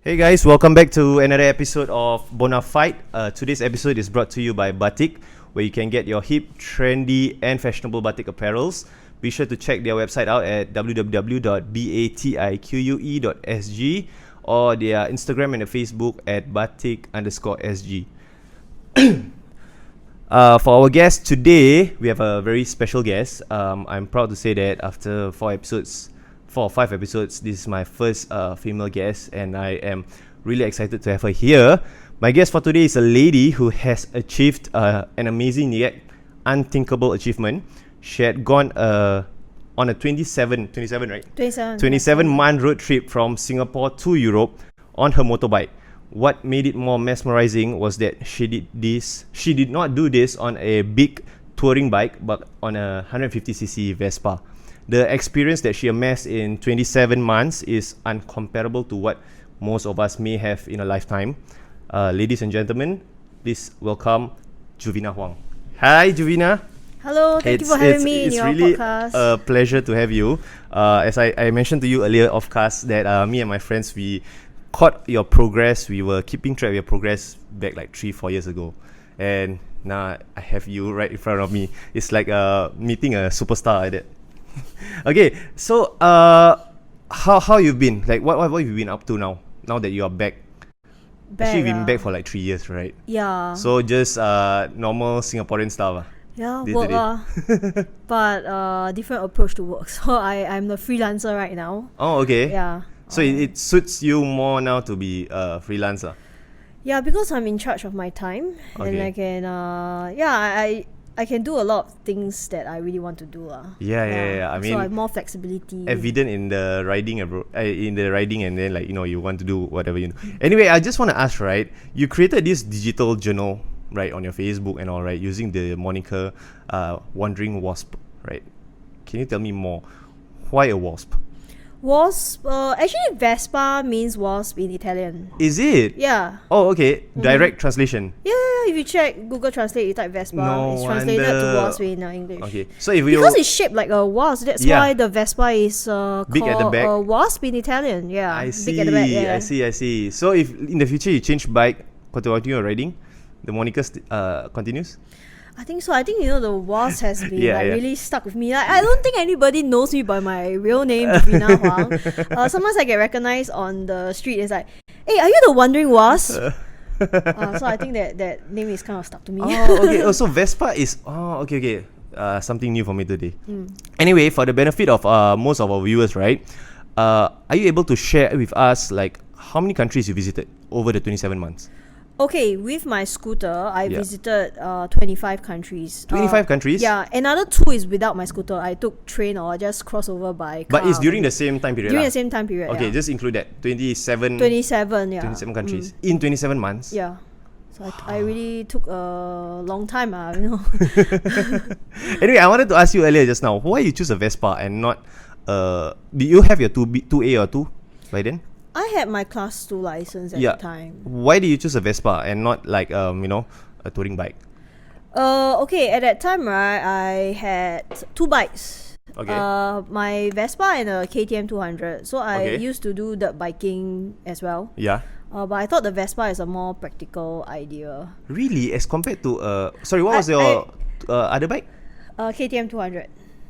Hey guys, welcome back to another episode of BonaFite. Today's episode is brought to you by Batik, where you can get your hip, trendy and fashionable batik apparels. Be sure to check their website out at www.batique.sg or their Instagram and Facebook at batik_sg. For our guest today, we have a very special guest. I'm proud to say that after 4 or 5 episodes, this is my first female guest, and I am really excited to have her here. My guest for today is a lady who has achieved an amazing yet unthinkable achievement. She had gone on a 27 month road trip from Singapore to Europe on her motorbike. What made it more mesmerizing was that she did not do this on a big touring bike, but on a 150cc Vespa. The experience that she amassed in 27 months is uncomparable to what most of us may have in a lifetime. Ladies and gentlemen, please welcome Juvena Huang. Hi, Juvena. Hello, thank you for having me in your podcast. It's really a pleasure to have you. As I mentioned to you earlier off cast that me and my friends, we caught your progress. We were keeping track of your progress back like 3-4 years ago. And now I have you right in front of me. It's like meeting a superstar like that. Okay, so how you've been? Like what have you been up to now? Now that you are back? Actually, you've been back for like 3 years, right? Yeah. So just normal Singaporean stuff. Yeah, work but different approach to work. So I'm the freelancer right now. Oh, okay. Yeah. So it suits you more now to be a freelancer. Yeah, because I'm in charge of my time, and I can I can do a lot of things that I really want to do. Yeah. I mean, so I have more flexibility. Evident in the riding, and then like you want to do whatever you know. Anyway, I just want to ask, right? You created this digital journal, right, on your Facebook and all, right, using the moniker Wandering Wasp, right? Can you tell me more? Why a wasp? Wasp, actually Vespa means wasp in Italian. Is it? Yeah. Oh, okay. Direct translation. Yeah, if you check Google Translate, you type Vespa, it's translated to wasp in English. Okay. So if you because it's shaped like a wasp, that's why the Vespa is big called at the back. A wasp in Italian. Yeah. I see. Big at the back, yeah. I see. So if in the future you change bike, continue riding, the moniker continues? I think so. I think the wasp has been really stuck with me. I don't think anybody knows me by my real name, Juvena Huang. Sometimes I get recognized on the street. It's like, hey, are you the Wandering Wasp? So I think that name is kind of stuck to me. Oh, okay. So Vespa is okay. Something new for me today. Anyway, for the benefit of most of our viewers, right? Are you able to share with us like how many countries you visited over the 27 months? Okay, with my scooter, I visited 25 countries. 25 countries? Yeah, another 2 is without my scooter. I took train or just cross over by car. But it's during the same time period? During the same time period, okay, just include that. 27, 27 countries. In 27 months? Yeah. So I really took a long time, Anyway, I wanted to ask you earlier just now, why you choose a Vespa and not... do you have your 2A or 2 by then? I had my class 2 license at the time. Why did you choose a Vespa and not like a touring bike? Okay, at that time, right, I had 2 bikes. Okay. My Vespa and a KTM 200. So I used to do dirt biking as well. Yeah. But I thought the Vespa is a more practical idea. Really? As compared to sorry, what was your other bike? KTM 200.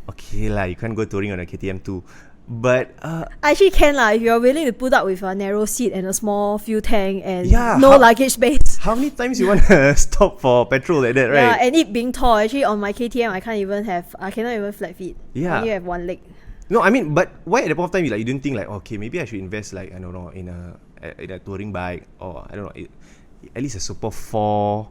Okay lah, you can't go touring on a KTM 2. But actually can lah if you're willing to put up with a narrow seat and a small fuel tank and no luggage space. How many times you want to stop for petrol like that, right? Yeah, and it being tall. Actually, on my KTM, I cannot even flat feet. Yeah, I only have one leg. No, I mean, but why at the point of time you didn't think like, okay, maybe I should invest like in a touring bike, or I don't know, at least a Super 4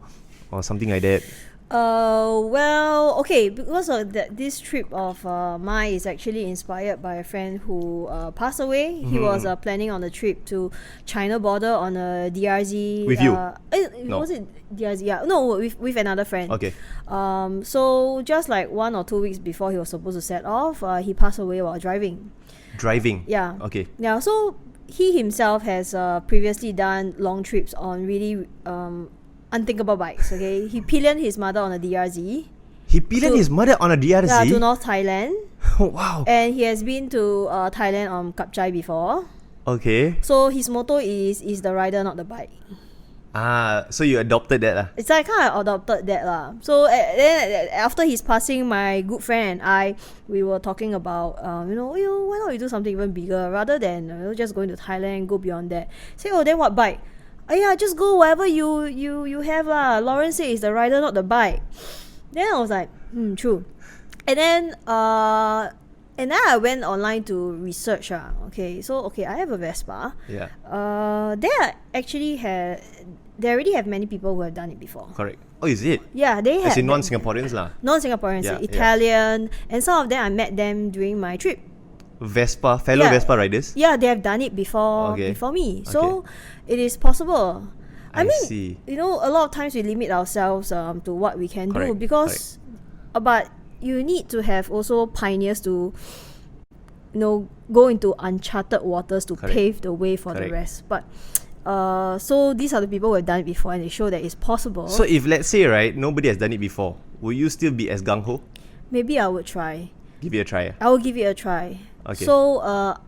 or something like that. Well, okay, because of this trip of mine is actually inspired by a friend who passed away. He was planning on a trip to China border on a DRZ. With you? No. Was it DRZ? Yeah, no, with another friend. Okay. So just like 1 or 2 weeks before he was supposed to set off, he passed away while driving. Driving? Yeah. Okay. Yeah, so he himself has previously done long trips on really unthinkable bikes. Okay, he pillioned his mother on a DRZ. He pillioned his mother on a DRZ? Yeah, to North Thailand. Wow. And he has been to Thailand on Kap Chai before. Okay. So his motto is the rider, not the bike. So you adopted that lah. It's like kind of adopted that lah. So then after his passing, my good friend and we were talking about why not we do something even bigger rather than just going to Thailand, go beyond that. Say, oh, then what bike? Yeah, just go wherever you have lah. Lawrence said it's the rider, not the bike. Then I was like, true. And then I went online to research. Okay, I have a Vespa. Yeah. They already have many people who have done it before. Correct. Oh, is it? Yeah, they have. As in non-Singaporeans lah. Non-Singaporeans, Italian, and some of them I met them during my trip. Vespa, fellow Vespa riders? Yeah, they have done it before me. So it is possible. I mean, see. a lot of times we limit ourselves to what we can do because, but you need to have also pioneers to, go into uncharted waters to pave the way for the rest. But so these are the people who have done it before, and they show that it's possible. So if let's say nobody has done it before, will you still be as gung-ho? Maybe I would try. Give it a try. I will give it a try. Okay. So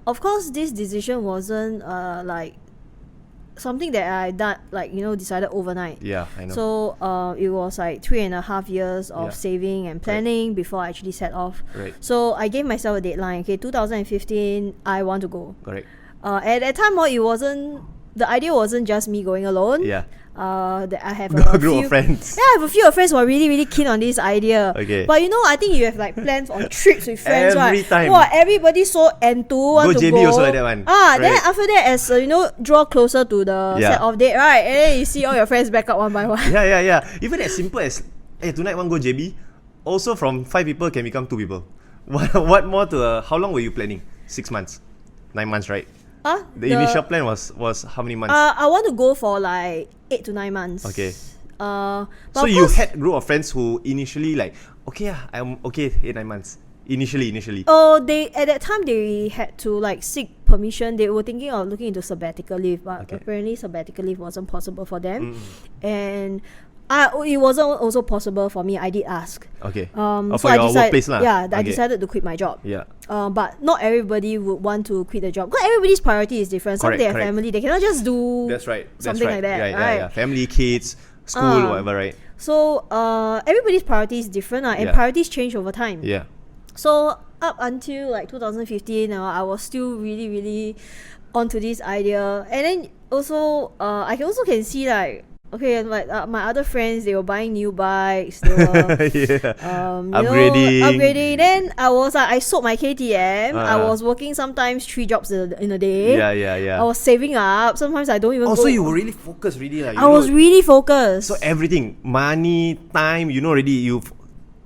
of course this decision wasn't like something that I decided overnight. Yeah, I know. So it was like 3.5 years of saving and planning before I actually set off. Right. So I gave myself a deadline. Okay, 2015 I want to go. Correct. At that time, the idea wasn't just me going alone. Yeah. That I have a group of friends. Yeah, I have a few friends who are really, really keen on this idea. Okay. But I think you have like plans on trips with friends, Every right? time. Wow, everybody's so enthused want to JB go. also like that one. Then after that, as draw closer to the set off date, right? And then you see all your friends back up one by one. Yeah. Even as simple as, hey, tonight want go JB? Also from 5 people can become 2 people. What more to, how long were you planning? 6 months? 9 months, right? The initial plan was how many months? I want to go for like 8 to 9 months. Okay. But so you had a group of friends who initially I'm okay 8-9 months. Initially. Oh, they at that time they had to seek permission. They were thinking of looking into sabbatical leave, but apparently sabbatical leave wasn't possible for them. And it wasn't also possible for me. I did ask. Okay. So for I your decided, workplace lah. Yeah, I decided to quit my job. Yeah. But not everybody would want to quit the job because everybody's priority is different. Some they have family, they cannot just do. That's right. Something like that, right? Yeah. Family, kids, school, whatever, right? So everybody's priority is different, and priorities change over time. Yeah. So up until 2015, I was still really, really onto this idea, and then also I can see my other friends, they were buying new bikes, they were upgrading. Then I sold my KTM. I was working sometimes 3 jobs in a day. Yeah. I was saving up. Sometimes I don't even go. So you were really focused, really. I was really focused. So everything, money, time, already, you've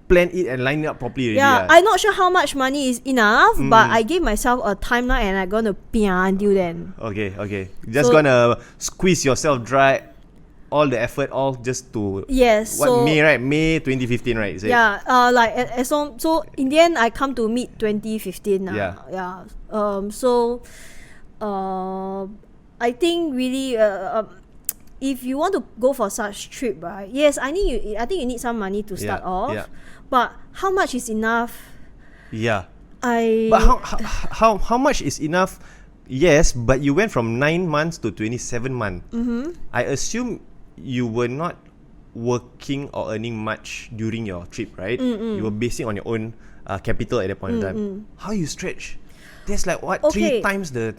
planned it and lined it up properly already. Yeah, I'm not sure how much money is enough, but I gave myself a timeline and I'm gonna pia until then. Okay. Just gonna squeeze yourself dry. All the effort, all just to May 2015, right? Is it? Yeah, so in the end, I come to mid 2015. I think really, if you want to go for such trip, right? Yes, I think you need some money to start off. Yeah. But how much is enough? Yeah. But how much is enough? Yes, but you went from 9 months to 27 months. I assume you were not working or earning much during your trip, right? You were basing on your own capital at that point in time. How you stretch? That's 3 times the...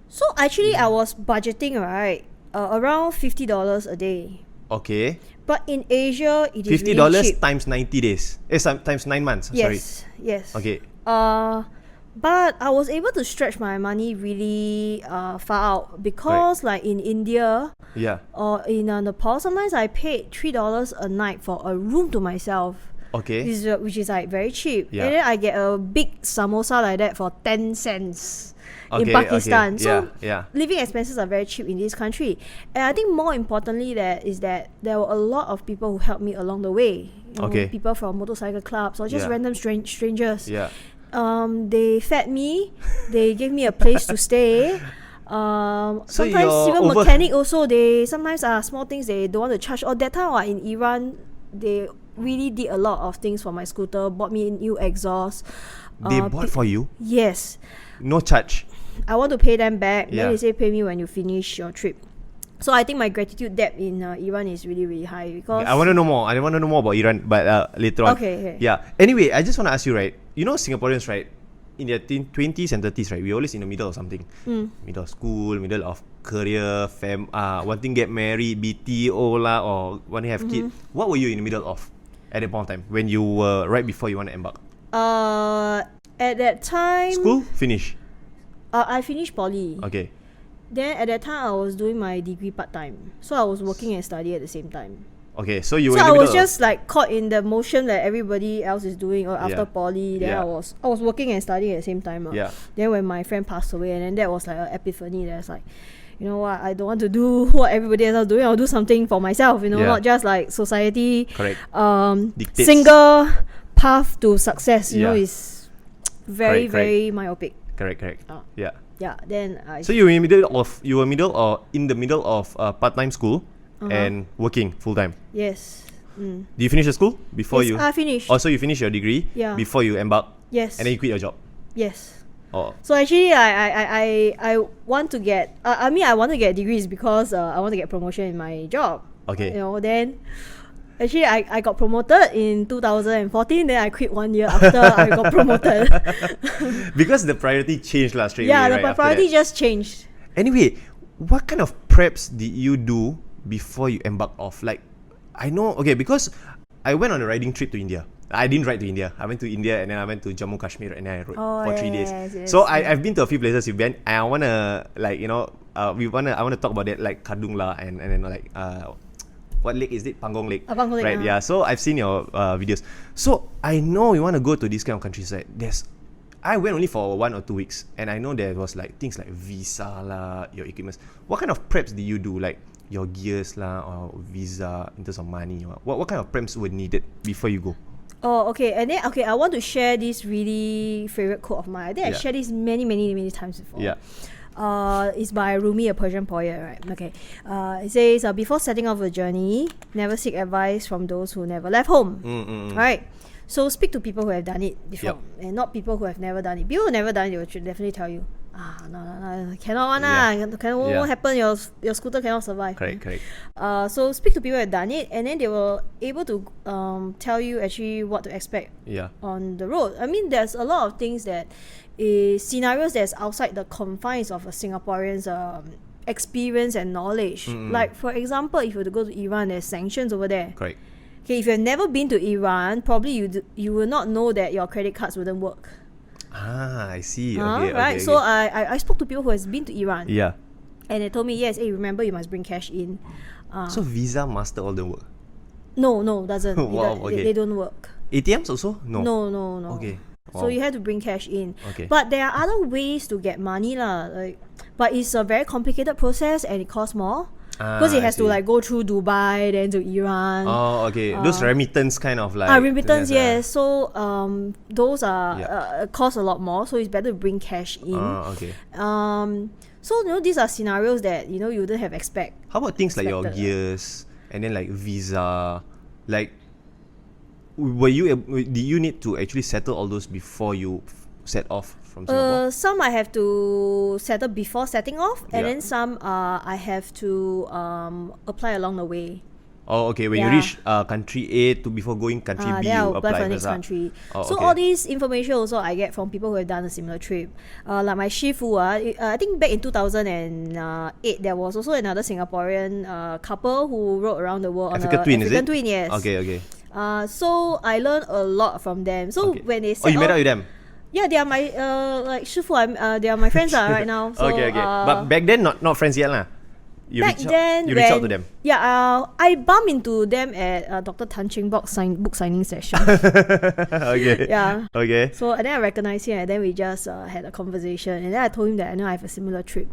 So actually I was budgeting, right, around $50 a day. Okay. But in Asia, it is $50 really cheap. times 90 days. Times 9 months. Yes. Okay. But I was able to stretch my money really far out because in India or in Nepal, sometimes I paid $3 a night for a room to myself. Okay. Which is very cheap. Yeah. And then I get a big samosa like that for 10 cents in Pakistan. So living expenses are very cheap in this country. And I think more importantly is that there were a lot of people who helped me along the way. People from motorcycle clubs or just random strangers. Yeah. They fed me. They gave me a place to stay. Sometimes even mechanic also, they sometimes small things they don't want to charge. Or that time in Iran, they really did a lot of things for my scooter. Bought me new exhaust. They bought for you? Yes. No charge? I want to pay them back. Yeah. Then they say pay me when you finish your trip. So I think my gratitude debt in Iran is really, really high because I want to know more. I want to know more about Iran, but later on. Okay. Yeah. Anyway, I just want to ask you, right? You know, Singaporeans, right? In their 20s and 30s, right? We're always in the middle of something. Middle of school, middle of career, wanting to get married, BTO lah, or wanting to have kids. What were you in the middle of at that point of time when you were right before you want to embark? At that time, School finish. I finished poly. Okay. Then at that time, I was doing my degree part-time. So I was working and studying at the same time. Okay, so you were So in the I middle was just like caught in the motion that everybody else is doing or after Yeah. poly. Then Yeah. I was working and studying at the same time. Yeah. Then when my friend passed away, and then that was like an epiphany. That's like, you know what, I don't want to do what everybody else is doing. I'll do something for myself, you know, Yeah. not just like society. Correct. Dictates. Single path to success, you know, Yeah. is very, Correct. very myopic. Correct. Yeah. Yeah, then I... So you were in the middle of part-time school and working full-time. Yes. Do you finish the school before Yes, you? I finished. Also, you finish your degree before you embark, Yes. and then you quit your job. Yes. Oh, So actually, I want to get... I want to get degrees because I want to get promotion in my job. okay. You know, then... Actually, I got promoted in 2014. Then I quit 1 year after I got promoted. Because the priority changed last straight Yeah, away, the right, after priority that. just changed. Anyway, what kind of preps did you do before you embarked off? Like, I know, okay, because I went on a riding trip to India. I didn't ride to India. I went to India and then I went to Jammu Kashmir and then I rode for 3 days. yes, So yes. I've been to a few places you've been. And I wanna like I wanna talk about that, like Kadung lah and then like what lake is it? Pangong Lake. Pangong Lake, Right, yeah. So I've seen your videos. So I know you want to go to this kind of countryside. I went only for 1 or 2 weeks, and I know there was like things like visa lah, your equipment. What kind of preps did you do? Like your gears lah, or visa in terms of money? Or what kind of preps were needed before you go? Oh, okay. And then, okay, I want to share this really favorite quote of mine. I think I Yeah. shared this many, many, many times before. Yeah. It's by Rumi, a Persian poet, right? Okay. It says, before setting off a journey, never seek advice from those who never left home. Right? So speak to people who have done it before, and not people who have never done it. People who never done it, they will definitely tell you, no, cannot one won't happen. Your scooter cannot survive. Correct. So speak to people who have done it, and then they will able to tell you actually what to expect on the road. I mean, there's a lot of things that is scenarios that's outside the confines of a Singaporean's experience and knowledge. Like for example, if you were to go to Iran, there's sanctions over there. Correct. Okay, if you've never been to Iran, probably you will not know that your credit cards wouldn't work. I see. Right? Okay. So I spoke to people who has been to Iran. Yeah. And they told me, yes, hey, remember you must bring cash in. So Visa, Master, all don't work. No, doesn't. Wow, okay. They don't work. ATMs also? No. No. Okay. So you have to bring cash in. Okay. But there are other ways to get money lah. But it's a very complicated process and it costs more. Because it has to like go through Dubai, then to Iran. Oh, okay. Those remittance kind of like... remittance, yes. So those are cost a lot more. So it's better to bring cash in. Okay. So these are scenarios that you wouldn't have expect. How about things like your expected. gears and then like visa? Like, did you need to actually settle all those before you set off from Singapore? Some I have to settle before setting off, and Yeah. then some I have to apply along the way. Oh, okay. When you reach country A before going country B, Then you I'll apply for the first next country. Oh, So okay. all these information also I get from people who have done a similar trip. Like my shifu, I think back in 2008 there was also another Singaporean couple who rode around the world African on a twin, is African it? twin, yes. Okay. So I learned a lot from them. So Okay. when they Oh, said, you met up with them? yeah, they are my like shifu. They are my friends right now. So, Okay. But back then, not friends yet lah. You back reach then, you reach out to them. Yeah, I bumped into them at Dr. Tan Cheng Bok's book signing session. Okay. Yeah. Okay. So and then I recognized him, and then we just had a conversation, and then I told him that I know I have a similar trip,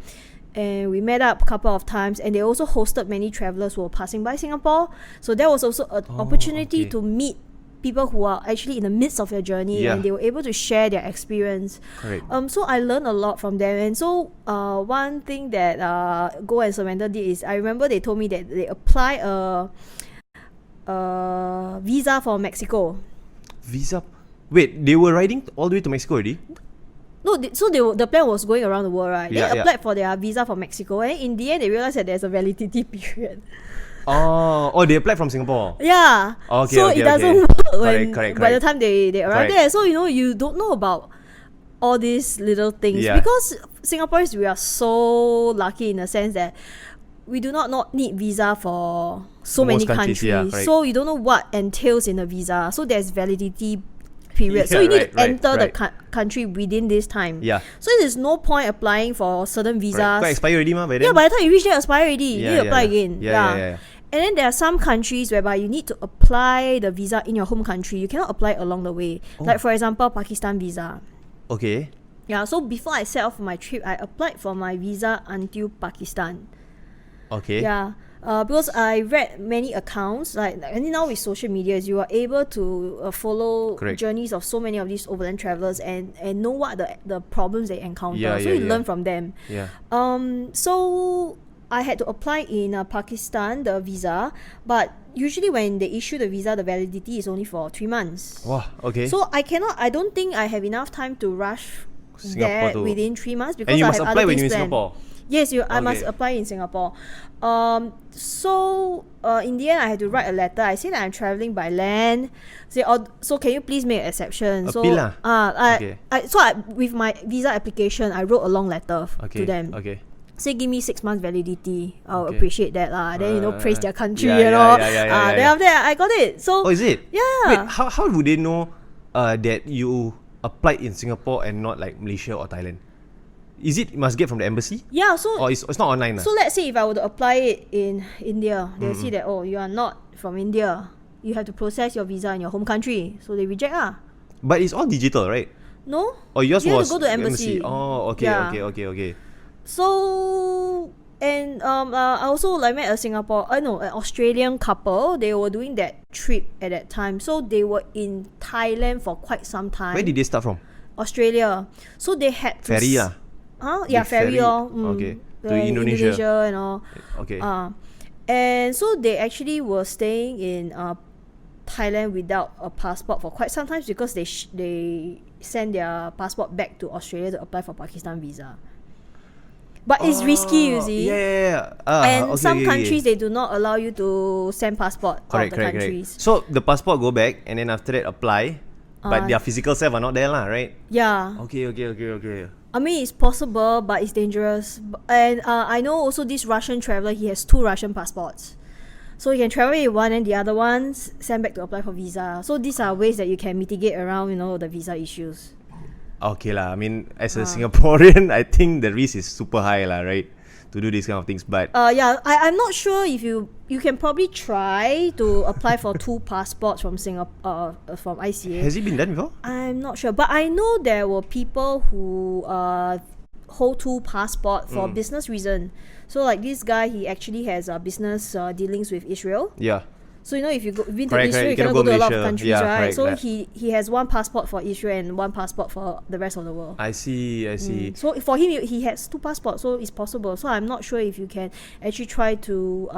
and we met up a couple of times, and they also hosted many travelers who were passing by Singapore. So there was also an opportunity okay. to meet people who are actually in the midst of their journey, and they were able to share their experience. Correct. So I learned a lot from them, and so one thing that Go and Surrender did is I remember they told me that they apply a visa for Mexico. Visa. Wait, they were riding all the way to Mexico already? The plan was going around the world, right? Yeah, They applied for their visa for Mexico, and in the end, they realized that there's a validity period. Oh, they applied from Singapore. Yeah. Okay, so okay, it doesn't okay. work when Correct. by the time they arrive Correct. there. So you don't know about all these little things because Singaporeans, we are so lucky in the sense that we do not need visa for so Most many countries, countries. So you don't know what entails in a visa. So there's validity period. So you need to enter the country within this time. Yeah. So there's no point applying for certain visas. Quite expired already, by then? Yeah, by the time you reach there, expire already. You need to apply again. Yeah. And then there are some countries whereby you need to apply the visa in your home country. You cannot apply along the way. Like for example, Pakistan visa. Okay. Yeah, so before I set off for my trip, I applied for my visa until Pakistan. Okay. Yeah. Because I read many accounts, like now with social medias, you are able to follow journeys of so many of these overland travelers and know what the problems they encounter. So you learn from them. Yeah. So I had to apply in Pakistan, the visa, but usually when they issue the visa, the validity is only for 3 months. Wow, okay. So I don't think I have enough time to rush that within 3 months because and you I must have apply other when things you're in planned. Singapore. Yes, I must apply in Singapore. So in the end, I had to write a letter. I said that I'm traveling by land. So can you please make an exception? With my visa application, I wrote a long letter to them. Okay. Say give me 6 months validity. I'll appreciate that lah. Then praise their country, Then after that I got it. So is it? Yeah. Wait, how would they know that you applied in Singapore and not like Malaysia or Thailand? Is it must get from the embassy? Yeah, so or it's not online? So let's say if I were to apply it in India, they'll see that you are not from India. You have to process your visa in your home country. So they reject But it's all digital, right? No. Or yours you was have to go to embassy. Oh, okay, okay. So and I also met an Australian couple. They were doing that trip at that time. So they were in Thailand for quite some time. Where did they start from? Australia. So they had to ferry Yeah, ferry. Okay. To Indonesia and all. Okay. And so they actually were staying in Thailand without a passport for quite some time because they send their passport back to Australia to apply for Pakistan visa. But it's risky, you see. Yeah. And some countries they do not allow you to send passport out of the countries. So the passport go back and then after that apply, but their physical self are not there lah, right? Yeah. Okay. I mean, it's possible, but it's dangerous. And I know also this Russian traveler, he has 2 Russian passports. So you can travel with one and the other ones send back to apply for visa. So these are ways that you can mitigate around, the visa issues. Okay lah. I mean, as a Singaporean, I think the risk is super high lah, right? To do these kind of things, but I'm not sure if you can probably try to apply for 2 passports from Singapore from ICA. Has it been done before? I'm not sure, but I know there were people who hold 2 passports for business reason. So like this guy, he actually has business dealings with Israel. Yeah. So if you've been to Israel, you cannot go to a lot of countries, right? So correct. he has 1 passport for Israel and 1 passport for the rest of the world. I see. So for him, he has 2 passports, so it's possible. So I'm not sure if you can actually try to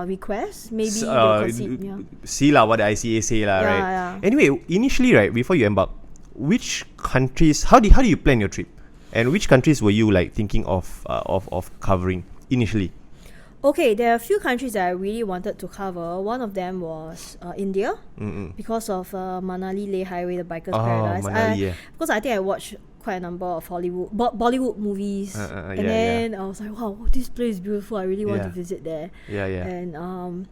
request. Maybe they'll concede. See lah what the ICA say lah, right? Yeah. Anyway, initially, right, before you embark, which countries? How do you plan your trip? And which countries were you like thinking of covering initially? Okay, there are a few countries that I really wanted to cover. One of them was India because of Manali Leh Highway, the Biker's Paradise. Because I think I watched quite a number of Bollywood movies, then I was like, wow, this place is beautiful. I really want to visit there. And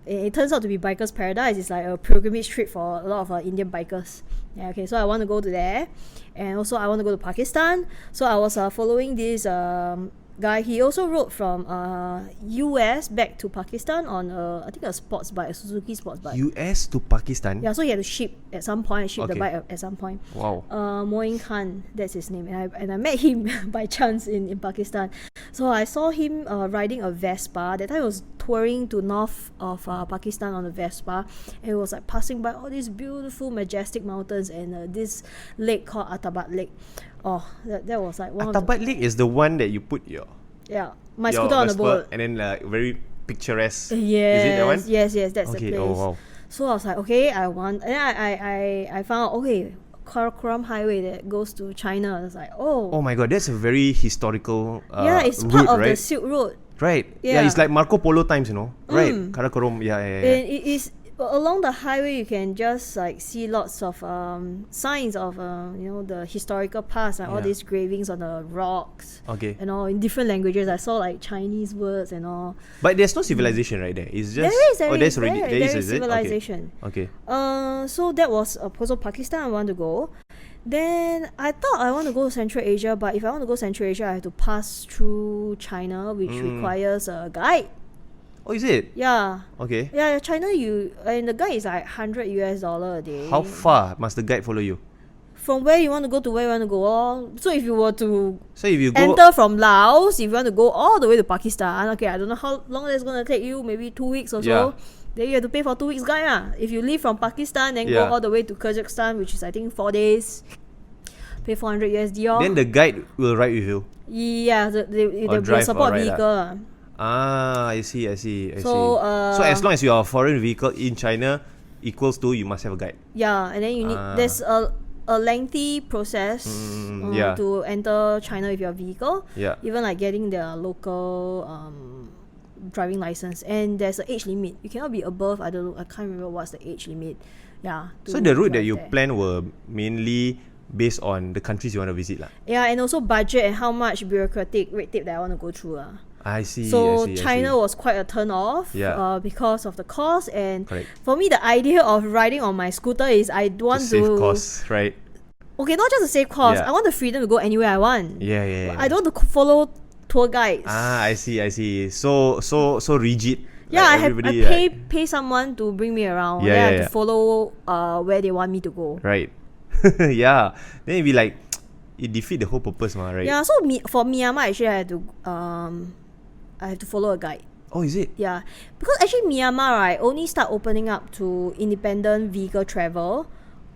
it turns out to be Biker's Paradise. It's like a pilgrimage trip for a lot of Indian bikers. So I want to go to there, and also I want to go to Pakistan. So I was following this guy. He also rode from US back to Pakistan on I think a sports bike, a Suzuki sports bike. US to Pakistan? Yeah, so he had to ship at some point, the bike at some point. Wow. Moin Khan, that's his name, and I met him by chance in Pakistan. So I saw him riding a Vespa. That time I was touring to north of Pakistan on a Vespa, and it was like passing by all these beautiful majestic mountains and this lake called Atabat Lake. Oh, that was like one Atabat Lake is the one that you put your my scooter on the boat, and then very picturesque. Yes, is it that one? Yes, that's the place. Oh wow. So I was like, okay, I want, and I found out, okay, Karakoram highway that goes to China. It's like, oh. Oh my god, that's a very historical yeah, it's route, part of right? the Silk Road. Right. Yeah. It's like Marco Polo times, Right. Karakoram. Yeah. And it is along the highway. You can just like see lots of signs of the historical past, like all these gravings on the rocks. Okay. And all in different languages. I saw like Chinese words and all. But there's no civilization right there. It's just there is civilization. Okay. So that was also Pakistan. I want to go. Then I thought I want to go to Central Asia, but if I want to go Central Asia, I have to pass through China, which requires a guide. Oh, is it? Yeah. Okay. Yeah, China. And the guide is like $100 a day. How far must the guide follow you? From where you want to go to where you want to go. So if you were to enter from Laos, if you want to go all the way to Pakistan, okay, I don't know how long that's gonna take you. Maybe 2 weeks or so. Then you have to pay for 2 weeks guide. If you leave from Pakistan and go all the way to Kazakhstan, which is I think 4 days, pay $400. Then the guide will ride with you. Yeah, they will support vehicle. I see. So as long as you are a foreign vehicle in China equals to you must have a guide. Yeah, and then you need there's a lengthy process to enter China with your vehicle. Yeah. Even like getting their local driving license, and there's an age limit. You cannot be above, I can't remember what's the age limit. Yeah. So the route that you plan were mainly based on the countries you want to visit lah. Yeah, and also budget and how much bureaucratic red tape that I want to go through lah. I see. So China was quite a turn off because of the cost, and for me the idea of riding on my scooter is I want to save costs, right? Okay, not just to save costs. I want the freedom to go anywhere I want. Yeah. I don't want to follow tour guides. I see. So rigid. Yeah, like I pay someone to bring me around. I have to follow where they want me to go. Right. Yeah. Then it'd be like it defeat the whole purpose, right? Yeah. So for Myanmar, actually, I have to follow a guide. Oh, is it? Yeah, because actually Myanmar, right, only start opening up to independent vehicle travel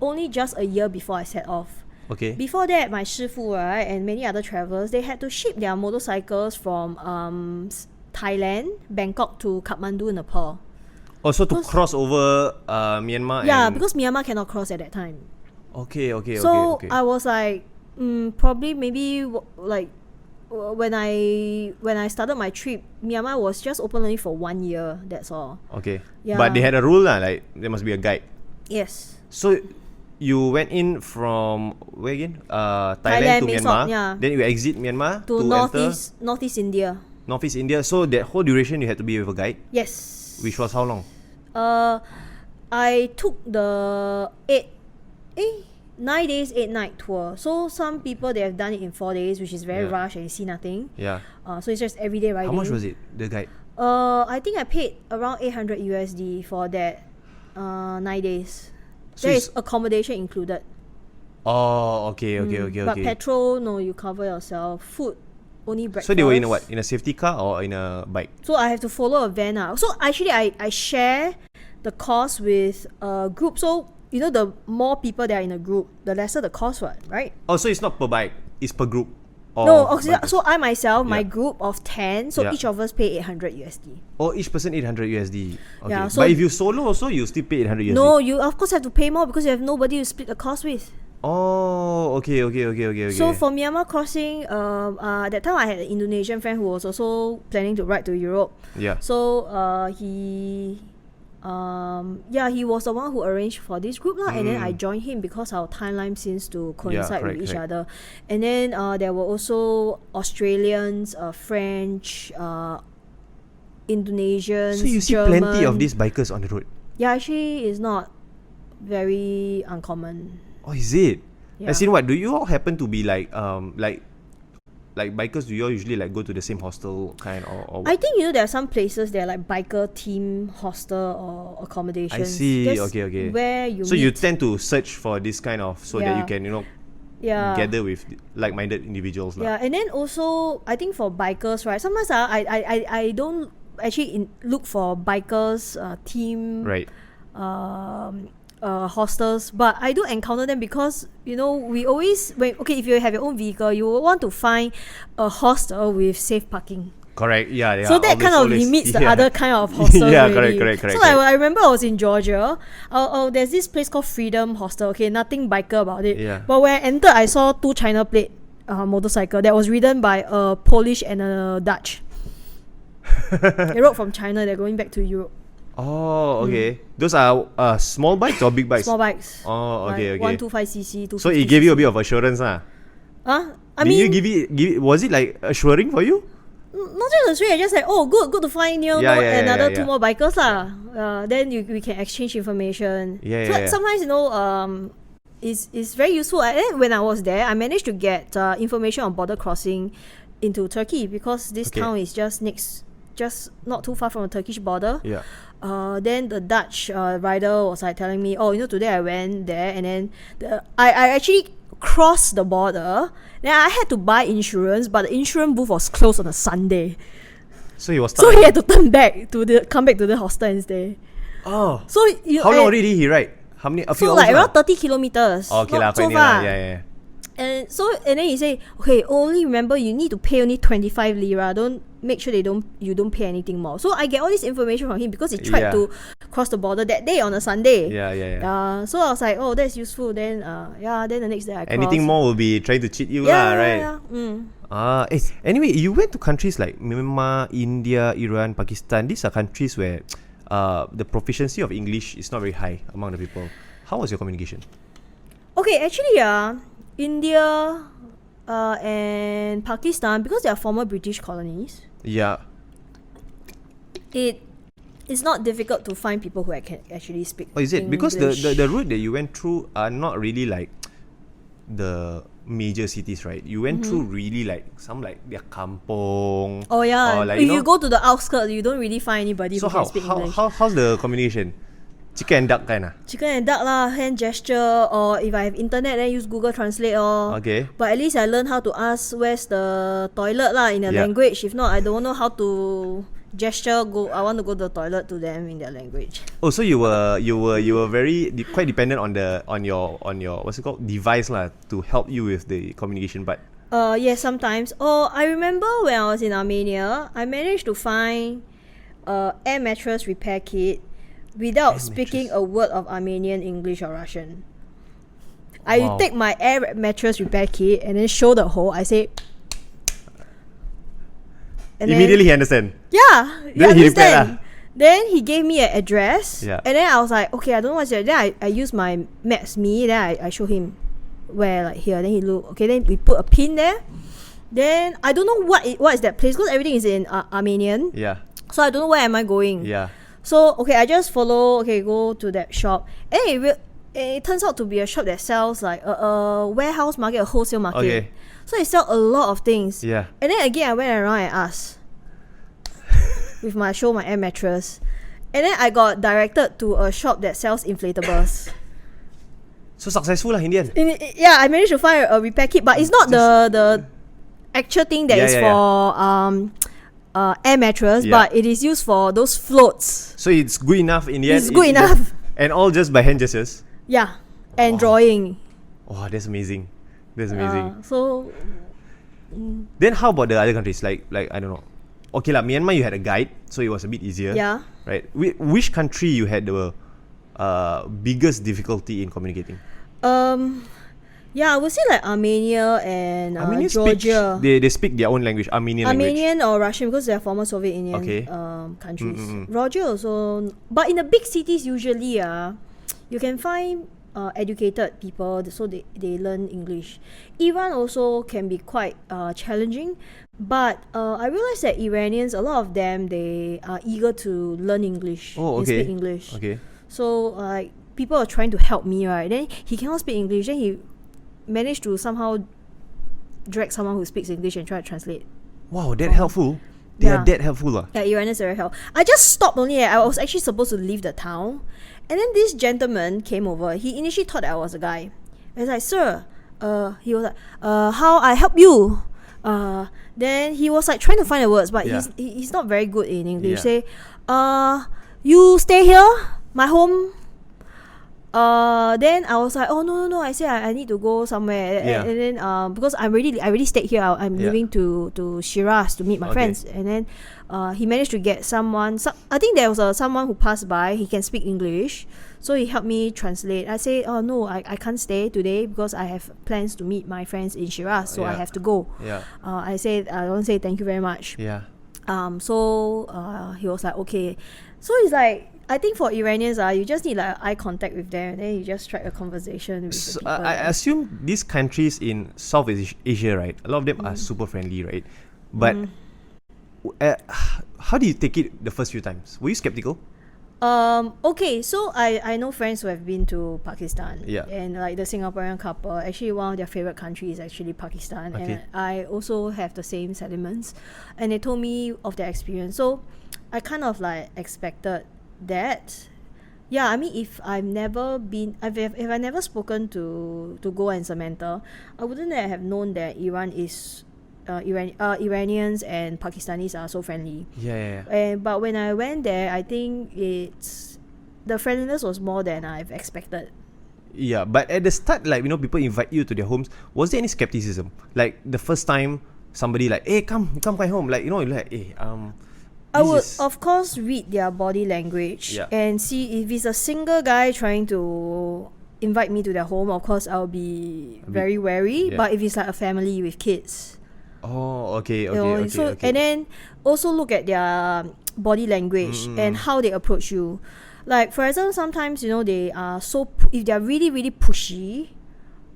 only just a year before I set off. Okay. Before that, my shifu, right, and many other travelers, they had to ship their motorcycles from Thailand, Bangkok to Kathmandu, Nepal. Also to cross over Myanmar. Yeah, because Myanmar cannot cross at that time. Okay. So I was like, probably maybe like when I started my trip, Myanmar was just open only for 1 year. That's all. Okay. Yeah. But they had a rule lah, like there must be a guide. Yes. So you went in from where again? Thailand to Myanmar. Yeah. Then you exit Myanmar to Northeast India. Northeast India. So that whole duration you had to be with a guide. Yes. Which was how long? I took the 9 days 8 night tour. So some people they have done it in 4 days, which is very rushed and you see nothing. Yeah. So it's just everyday riding. How much was it, the guide? I think I paid around $800 for that 9 days. So there is accommodation included. Oh, okay. But petrol, no, you cover yourself. Food, only breakfast. So they were in a what? In a safety car or in a bike? So I have to follow a van. So actually I share the cost with a group. So you know, the more people that are in a group, the lesser the cost, right? Oh, so it's not per bike, it's per group. No, so I myself, my group of 10, so each of us pay $800. Oh, each person $800. Okay. Yeah, so but if you solo also, you still pay $800. No, you of course have to pay more because you have nobody to split the cost with. Oh, okay. So for Myanmar crossing, that time I had an Indonesian friend who was also planning to ride to Europe. Yeah. So he was the one who arranged for this group and then I joined him because our timeline seems to coincide with each other. And then there were also Australians, French, Indonesians, so you see German. plenty of these bikers on the road. Yeah, actually it's not very uncommon. Oh, is it? Yeah. As in what? Do you all happen to be like bikers? Do you all usually like go to the same hostel kind or I think there are some places that are like biker team hostel or accommodations. I see. That's Okay. Where you so you tend to search for this kind of that you can gather with like-minded individuals. Yeah, and then also I think for bikers, right? Sometimes I don't actually look for bikers team. Right. Hostels, but I do encounter them because we always if you have your own vehicle, you will want to find a hostel with safe parking. Correct. Yeah. So that kind of limits the other kind of hostel. Yeah, already. correct. So I remember I was in Georgia. There's this place called Freedom Hostel. Okay, nothing biker about it. Yeah. But when I entered, I saw 2 China plate motorcycle that was ridden by a Polish and a Dutch. They rode from China. They're going back to Europe. Oh, okay. Those are small bikes or big bikes? Small bikes. Oh, okay. 125cc. So it gave you a bit of assurance, huh? I Did mean, you give it? Was it like assuring for you? not just Australia, just like, oh, good to find another 2 more bikers lah. Then we can exchange information. Sometimes it's very useful. And when I was there, I managed to get information on border crossing into Turkey because this town is just not too far from the Turkish border. Yeah. Then the Dutch rider was like telling me, today I went there and then I actually crossed the border. Then I had to buy insurance, but the insurance booth was closed on a Sunday. So he was So he had to come back to the hostel and stay. Oh. So how long already he ride? How many? A few hours? Like around 30 kilometers. Oh, okay, not so quite near far. Yeah. And then he say, okay, only remember you need to pay only 25 lira. Don't make sure you don't pay anything more. So I get all this information from him because he tried to cross the border that day on a Sunday. Yeah. So I was like, oh, that's useful. Then then the next day I crossed. Anything more will be trying to cheat you right? Yeah. Anyway, you went to countries like Myanmar, India, Iran, Pakistan. These are countries where the proficiency of English is not very high among the people. How was your communication? Okay, actually, India and Pakistan, because they are former British colonies. Yeah. It's not difficult to find people who can actually speak is it? English. Because the route that you went through are not really like the major cities, right? You went through really like some like their kampong. Oh yeah. Or like, if you go to the outskirts, you don't really find anybody so who can speak English. How's the communication? Chicken and duck kind of? Chicken and duck lah, hand gesture, or if I have internet then use Google Translate or. Okay. But at least I learned how to ask where's the toilet lah in a language. If not, I don't know how to gesture. I want to go to the toilet to them in their language. Oh, so you were very quite dependent on your what's it called, device lah, to help you with the communication. But yes, sometimes. I remember when I was in Armenia, I managed to find air mattress repair kit without speaking a word of Armenian, English or Russian. I take my air mattress repair kit and then show the hole. I say. And immediately he understand. Yeah, he then understand. Then he gave me an address. Yeah. And then I was like, okay, I don't know what's there. Then I use my Maps.me. Then I show him where, like here. Then he look. Okay, then we put a pin there. Then I don't know what is that place because everything is in Armenian. Yeah. So I don't know where am I going. Yeah. So okay, I just follow. Okay, go to that shop. And it turns out to be a shop that sells like a warehouse market, a wholesale market. Okay. So they sell a lot of things. Yeah. And then again, I went around and asked with my air mattress. And then I got directed to a shop that sells inflatables. So successful lah in the end. I managed to find a repair kit, but it's not the actual thing that is for air mattress, but it is used for those floats. So it's good enough in the end. It's good enough. And all just by hand gestures. Yeah, and drawing. Oh, that's amazing. That's amazing. Then how about the other countries? Like I don't know. Okay lah, Myanmar you had a guide, so it was a bit easier. Yeah. Right. Which country you had the biggest difficulty in communicating? Yeah, I would say like Armenia and Georgia. They speak their own language, Armenian or Russian because they are former Soviet Union countries. Georgia also, but in the big cities usually you can find educated people, so they learn English. Iran also can be quite challenging, but I realized that Iranians, a lot of them, they are eager to learn English and speak English. Okay. So like people are trying to help me, right? Then he cannot speak English, then he managed to somehow drag someone who speaks English and try to translate. Wow, that helpful. They are that helpful lah. Yeah, Iranians are very helpful. I just stopped only. I was actually supposed to leave the town, and then this gentleman came over. He initially thought that I was a guy. I was like, sir, he was like, how I help you? Then he was like trying to find the words, but he's not very good in English. Say, you stay here, my home. Then I was like, oh no. I said I need to go somewhere, and then because I already stayed here. I'm moving to Shiraz to meet my friends, and then he managed to get someone. I think there was someone who passed by. He can speak English, so he helped me translate. I say, oh no, I can't stay today because I have plans to meet my friends in Shiraz, so I have to go. I said I don't say thank you very much. So he was like, okay. So it's like, I think for Iranians, you just need like eye contact with them, and then you just strike a conversation with the people. I assume these countries in Southeast Asia, right? A lot of them are super friendly, right? But how do you take it the first few times? Were you skeptical? Okay, so I know friends who have been to Pakistan, and like the Singaporean couple, actually one of their favorite countries is actually Pakistan, and I also have the same sentiments, and they told me of their experience. So I kind of like expected that. I mean, if I've never spoken to Go and Samantha, I wouldn't have known that Iran is Iranians and Pakistanis are so friendly. But when I went there, I think the friendliness was more than I've expected. But at the start, like, people invite you to their homes. Was there any skepticism? Like the first time somebody like, hey, come my home, like, like, hey, I would of course read their body language and see if it's a single guy trying to invite me to their home. Of course, I'll be very wary. But if it's like a family with kids, okay. And then also look at their body language and how they approach you. Like for example, sometimes they are if they are really really pushy,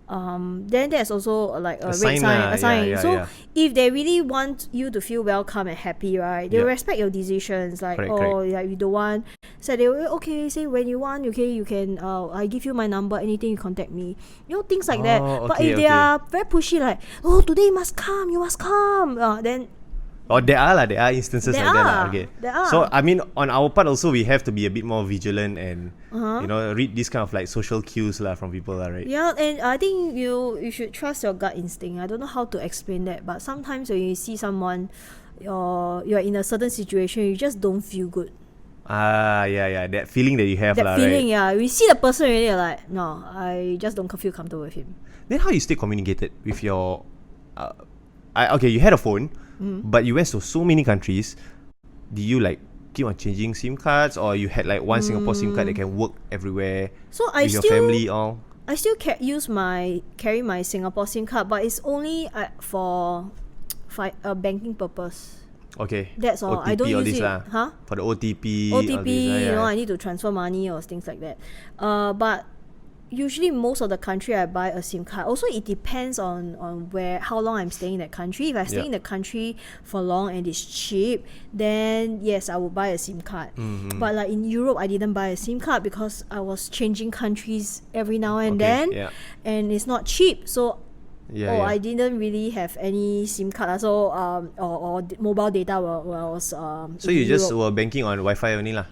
then there's also like a red sign. So if they really want you to feel welcome and happy, right, they will respect your decisions. Like correct. You don't want, so they will say when you want, you can I give you my number, anything you contact me, things like that. But if they are very pushy, like, oh, today you must come, then there are instances like that. Okay. There are. So I mean, on our part also, we have to be a bit more vigilant and read this kind of like social cues from people, right? Yeah, and I think you should trust your gut instinct. I don't know how to explain that, but sometimes when you see someone, you're in a certain situation, you just don't feel good. That feeling that you have, that feeling, right? We see the person and you're like, no, I just don't feel comfortable with him. Then how you stay communicated with your you had a phone, but you went to so many countries. Did you like keep on changing SIM cards, or you had like one Singapore SIM card that can work everywhere? So with your family all? I still carry my Singapore SIM card, but it's only for a banking purpose. Okay. That's all. OTP, I don't all use this it. For the OTP. OTP, all this, I need to transfer money or things like that. But usually most of the country I buy a SIM card. Also, it depends on how long I'm staying in that country. If I stay in the country for long and it's cheap, then yes, I will buy a SIM card. But like in Europe, I didn't buy a SIM card because I was changing countries every now and then, and it's not cheap. So I didn't really have any SIM card. So or mobile data was so you just were banking on Wi-Fi only lah?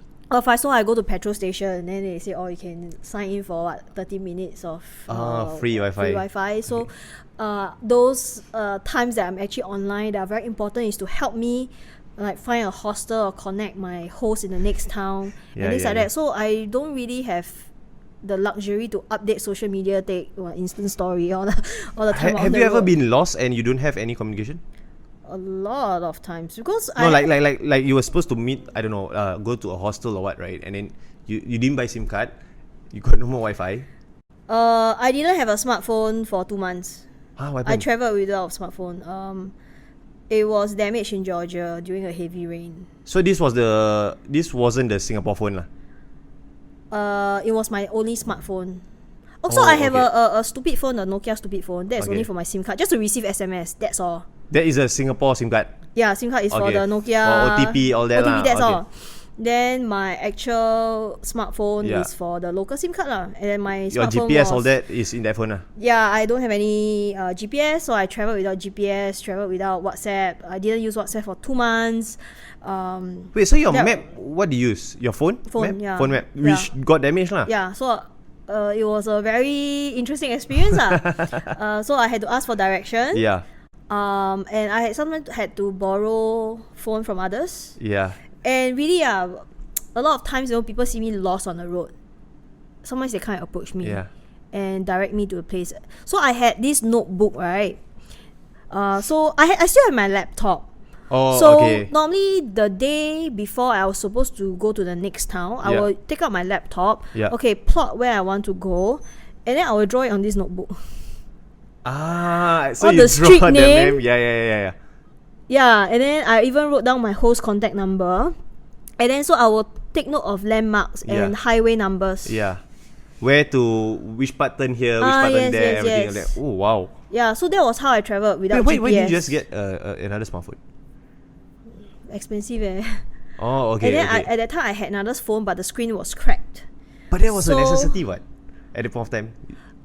So I go to petrol station, and then they say, you can sign in for 30 minutes of free Wi-Fi. So those times that I'm actually online that are very important is to help me like find a hostel or connect my host in the next town and things like that. So I don't really have the luxury to update social media, take instant story all the time. Have you ever been lost and you don't have any communication? A lot of times, because like you were supposed to meet, I don't know, go to a hostel or what, right? And then you didn't buy SIM card, you got no more Wi-Fi. I didn't have a smartphone for 2 months. What happened? I traveled without a smartphone. It was damaged in Georgia during a heavy rain. So this wasn't the Singapore phone lah? It was my only smartphone. Also, I have a stupid phone, a Nokia stupid phone. That's only for my SIM card, just to receive SMS. That's all. That is a Singapore SIM card? Yeah, SIM card is for the Nokia. For OTP, all that OTP, that's all. Then my actual smartphone is for the local SIM card lah. And then my smartphone GPS, all that is in that phone lah? Yeah, I don't have any GPS, so I traveled without GPS, traveled without WhatsApp. I didn't use WhatsApp for 2 months. Wait, so your map, what do you use? Your phone? Phone, map? Phone map, which got damaged lah? Yeah, so it was a very interesting experience lah. So I had to ask for direction. Yeah. And I sometimes had to borrow phone from others. Yeah. And really, a lot of times, people see me lost on the road. sometimes they kind of approach me Yeah. and direct me to a place. So I had this notebook, right? So I still have my laptop. Oh, So okay. normally the day before I was supposed to go to the next town, I Yeah. will take out my laptop. Yeah. Okay, plot where I want to go, and then I will draw it on this notebook. So All you the draw street the name. name. Yeah. Yeah, and then I even wrote down my host contact number, and then so I will take note of landmarks and Yeah. highway numbers. Yeah. Where to, which part turn here, which part turn yes, there, yes, everything yes. like that. Oh, wow. Yeah, so that was how I traveled without Wait, GPS. why didn't you just get another smartphone? Expensive, eh? Oh, okay. And then okay. at that time I had another phone, but the screen was cracked. But that was a So- necessity, what? At the point of time.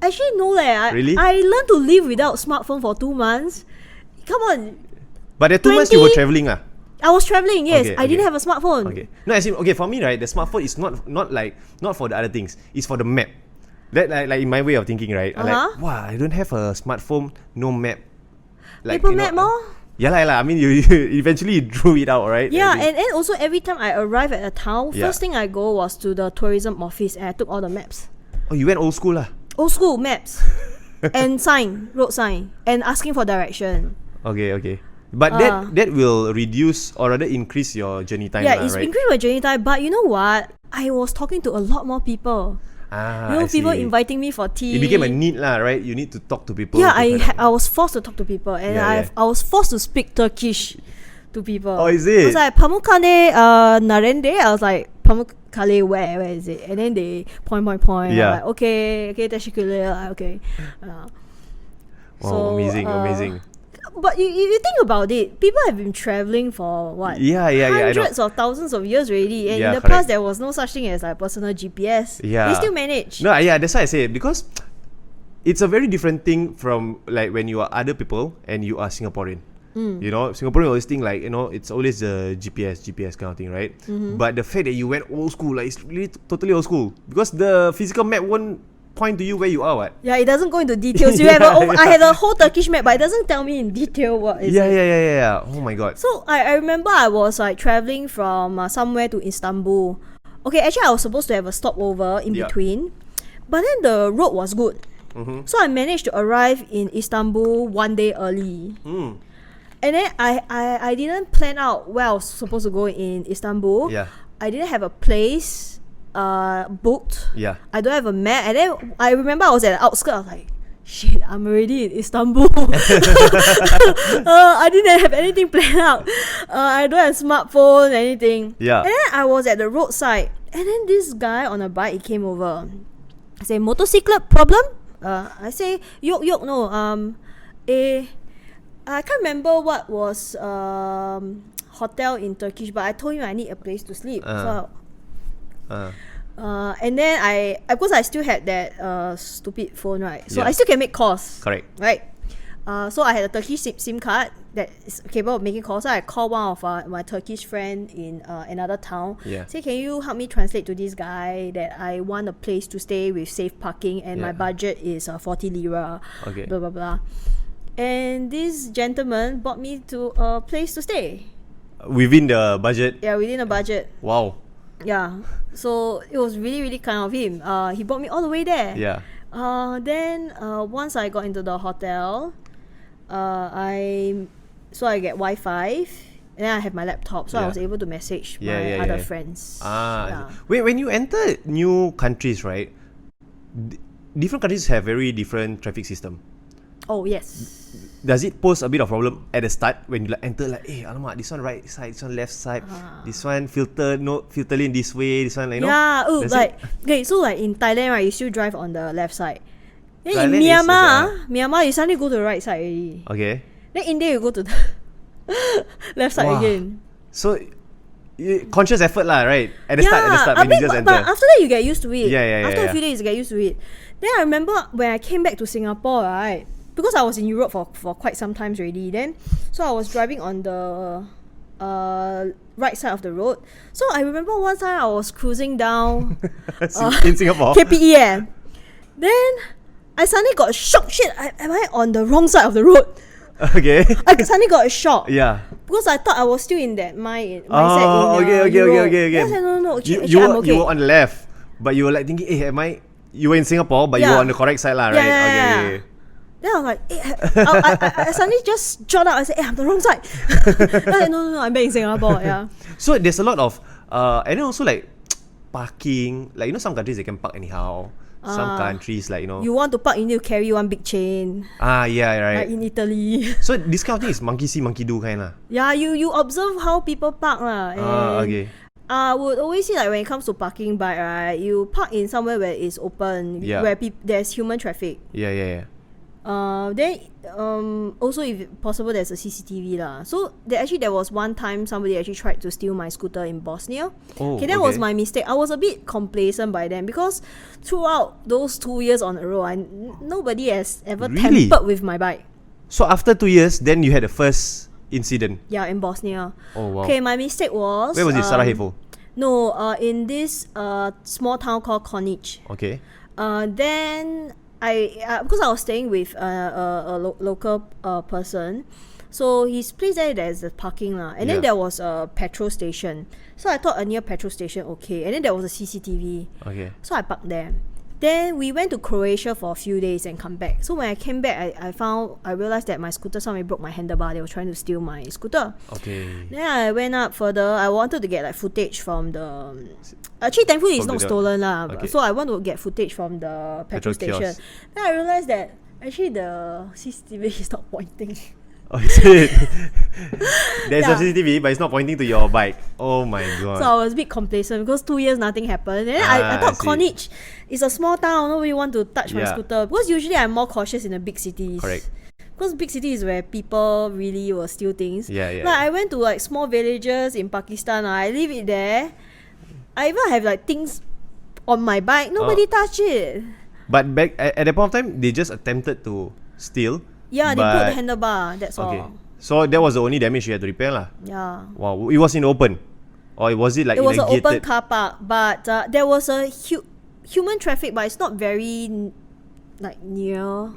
Actually, no leh. Really? I learned to live without smartphone for 2 months. Come on, But the 2 months you were 20 traveling, ah. I was traveling. Yes, Okay, I didn't okay. have a smartphone. Okay. No, as in, okay, for me, right, the smartphone is not for the other things. It's for the map. That like in my way of thinking, right? I'm like, wow, I don't have a smartphone, no map. Paper map more. Yeah, I mean, you eventually drew it out, right? Yeah, Everything. and also every time I arrive at a town, Yeah. first thing I go was to the tourism office and I took all the maps. Oh, you went old school, lah. Old school maps and road sign, and asking for direction. Okay. But that will reduce or rather increase your journey time, Yeah, lah, it's right? increased my journey time, but you know what? I was talking to a lot more people. I People see. inviting me for tea. It became a need, lah, right? You need to talk to people. Yeah, to find out. I was forced to talk to people, and Yeah. I was forced to speak Turkish to people. Oh, is it? I was like, Pamukkale Narende. I was like, Pamukkale, where is it? And then they point. Yeah. I'm like, okay, teşekkürler. Okay. Wow, amazing. But you think about it, people have been traveling for what? Yeah, I know. Hundreds of thousands of years already, and Yeah, in the correct. past there was no such thing as like personal GPS. Yeah. They still manage. No, yeah, that's why I say it, because it's a very different thing from like when you are other people and you are Singaporean. You know, Singaporean always think like, you know, it's always the GPS kind of thing, right? But the fact that you went old school, like it's really totally old school, because the physical map won't point to you where you are, what? Yeah, it doesn't go into details. You have I had a whole Turkish map, but it doesn't tell me in detail what is it. Yeah. Oh my god. So I remember I was like traveling from somewhere to Istanbul. Okay, actually I was supposed to have a stopover in Yeah. between, but then the road was good. So I managed to arrive in Istanbul 1 day early. And then I didn't plan out where I was supposed to go in Istanbul. Yeah. I didn't have a place booked. Yeah. I don't have a map. And then I remember I was at the outskirts. I was like, shit, I'm already in Istanbul. I didn't have anything planned out. I don't have smartphone, anything. Yeah. And then I was at the roadside. And then this guy on a bike, he came over. I say, motorcycle problem? I say, yok, no. I can't remember what was hotel in Turkish, but I told him I need a place to sleep. And then because I still had that stupid phone, right? So Yeah. I still can make calls. Correct. Right? So I had a Turkish SIM card that is capable of making calls. So I called one of my Turkish friend in another town. Yeah. Say, can you help me translate to this guy that I want a place to stay with safe parking and my Yeah. budget is 40 lira. Okay. Blah, blah, blah. And this gentleman brought me to a place to stay. Within the budget. Yeah, within a budget. Wow. Yeah. So it was really, really kind of him. He brought me all the way there. Yeah. Then once I got into the hotel, I get Wi-Fi, and then I have my laptop, so I Yeah. was able to message Yeah, my yeah, other yeah. friends. Ah. Wait, when you enter new countries, right? Different countries have very different traffic system. Oh yes. Does it pose a bit of problem at the start when you like enter like, hey, alamak, this one right side, this one left side, this one filter in this way, this one like, you know? Yeah. Does it- Okay. So like in Thailand, right, you still drive on the left side. Then Thailand in is Myanmar, you suddenly go to the right side already. Okay. Then India, you go to the left side Wow. again. So conscious effort lah, right? At the start when you just but enter. after that you get used to it. Yeah, After a yeah. few days you get used to it. Then I remember when I came back to Singapore, right? Because I was in Europe for quite some times already. Then so I was driving on the right side of the road. So I remember one time I was cruising down in Singapore. KPE. Then I suddenly got a shock. Shit, am I on the wrong side of the road? Okay. I suddenly got a shock. Yeah. Because I thought I was still in that mindset Oh, in okay. Europe. Okay. Then I said, no, actually, You I'm okay. were on the left, but you were like thinking, hey, am I you were in Singapore, but you were on the correct side lah, right? Okay. Then I was like, I suddenly just jot out. I said, I'm the wrong side. No, I'm back in Singapore. Yeah. So there's a lot of and then also like parking. Like some countries they can park anyhow. Some countries like you want to park, you need to carry one big chain. Yeah, right. Like in Italy. So this kind of thing is monkey see, monkey do kind lah. Yeah, you observe how people park lah. Okay. I would always say like when it comes to parking bike, right, you park in somewhere where it's open, where there's human traffic. Yeah. Then also if possible there's a CCTV lah. So there was one time somebody actually tried to steal my scooter in Bosnia. That was my mistake. I was a bit complacent by then because throughout those 2 years on a row, nobody has ever tampered with my bike. So after 2 years, then you had the first incident? Yeah, in Bosnia. Oh wow. Okay, my mistake was... Where was it? Sarajevo? No, in this small town called Konic. Okay. Then because I was staying with a local person, so his place there's a parking lah, and then there was a petrol station. So I thought a near petrol station okay, and then there was a CCTV. Okay. So I parked there. Then we went to Croatia for a few days and come back. So when I came back, I realized that my scooter, somebody broke my handlebar. They were trying to steal my scooter. Okay. Then I went up further. I wanted to get like footage from the... Actually, thankfully, it's not stolen lah. Okay. So I want to get footage from the petrol station. Kiosk. Then I realized that actually the CCTV is not pointing. Oh, is it? There's a CCTV, but it's not pointing to your bike. Oh my god. So I was a bit complacent because 2 years nothing happened. And then I thought Konic is a small town. Nobody want to touch my scooter. Because usually I'm more cautious in the big cities. Correct. Because big cities is where people really will steal things. Yeah. Like I went to like small villages in Pakistan. I leave it there. I even have like things on my bike. Nobody touch it. But back at that point of time, they just attempted to steal. Yeah, they put the handlebar. That's all. So that was the only damage you had to repair lah. Yeah. Wow. It was in the open, or was it like it was an gated? open car park, but there was a human traffic, but it's not very like near.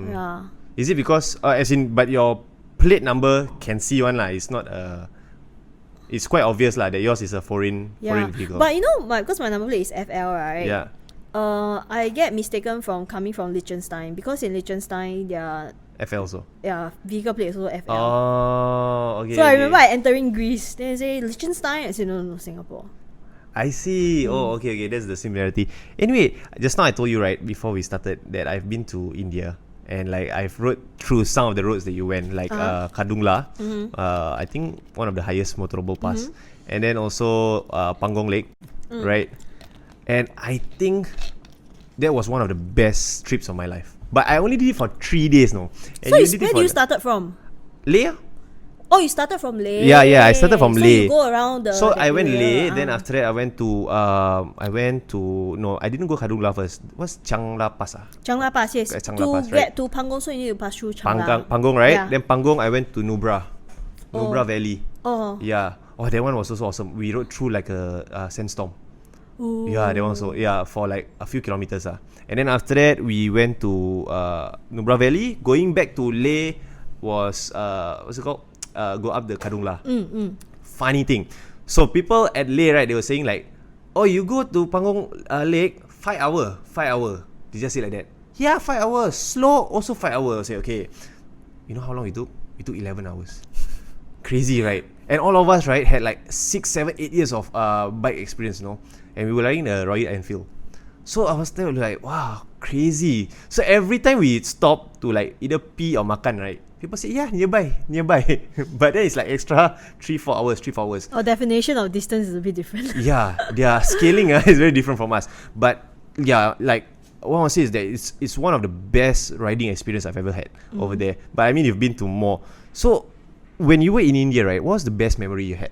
Yeah. Is it because but your plate number can see one lah. It's not it's quite obvious lah that yours is a foreign vehicle. But because my number plate is FL, right? Yeah. I get mistaken from coming from Liechtenstein because in Liechtenstein their FL also. Yeah, vehicle plate is also FL. Oh, okay. So I remember I entering Greece. Then they say Liechtenstein. I said no, Singapore. I see. Oh, okay. That's the similarity. Anyway, just now I told you right before we started that I've been to India. And like I've rode through some of the roads that you went, like Kadungla, I think one of the highest motorable pass, and then also Pangong Lake, right? And I think that was one of the best trips of my life. But I only did it for 3 days, no. And so where you started from? Leh. Oh, you started from Leh. Yeah, I started from Leh. You go around the. So I went Leh, then after that I went to no, I didn't go Kadungla first. What's Changla Pass? Changla Pass, yes. Changla Pass, get to Pangong, so you need to pass through Changla. Pangong, right? Yeah. Then Pangong, I went to Nubra Valley. Oh. Yeah. Oh, that one was also awesome. We rode through like a sandstorm. Ooh. Yeah, that one also. Yeah, for like a few kilometers. And then after that, we went to Nubra Valley. Going back to Leh was what's it called? Go up the Kadungla. Funny thing. So people at Leh, right, they were saying like, oh, you go to Pangong Lake, 5 hour. They just say like that. Yeah, 5 hours. Slow, also 5 hours. I say, okay. You know how long it took? It took 11 hours. Crazy, right? And all of us, right, had like 6, 7, 8 years of bike experience, you know. And we were riding the Royal Enfield. So I was there like, wow, crazy. So every time we stop to like either pee or makan, right, people say, yeah, nearby. But then it's like extra 3-4 hours. Our definition of distance is a bit different. Yeah, their scaling is very different from us. But yeah, like what I want to say is that it's one of the best riding experience I've ever had over there. But I mean, you've been to more. So when you were in India, right, what was the best memory you had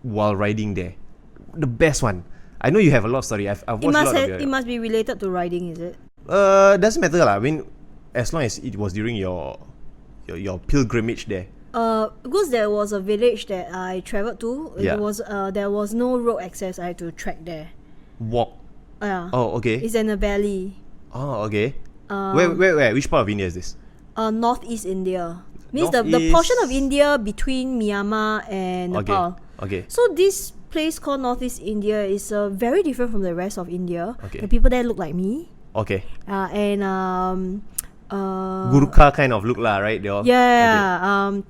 while riding there? The best one. I know you have a lot of story. I've watched a lot of your... It must be related to riding, is it? Doesn't matter lah. I mean, as long as it was during your pilgrimage there. Because there was a village that I travelled to. It was there was no road access. I had to trek there. Walk. Yeah. Oh, okay. It's in a valley. Oh, okay. Where? Which part of India is this? Northeast India. Means the portion of India between Myanmar and Nepal. Okay. So this place called Northeast India is very different from the rest of India. Okay. The people there look like me. Okay. And Gurkha kind of look lah, right? They all. yeah. Okay.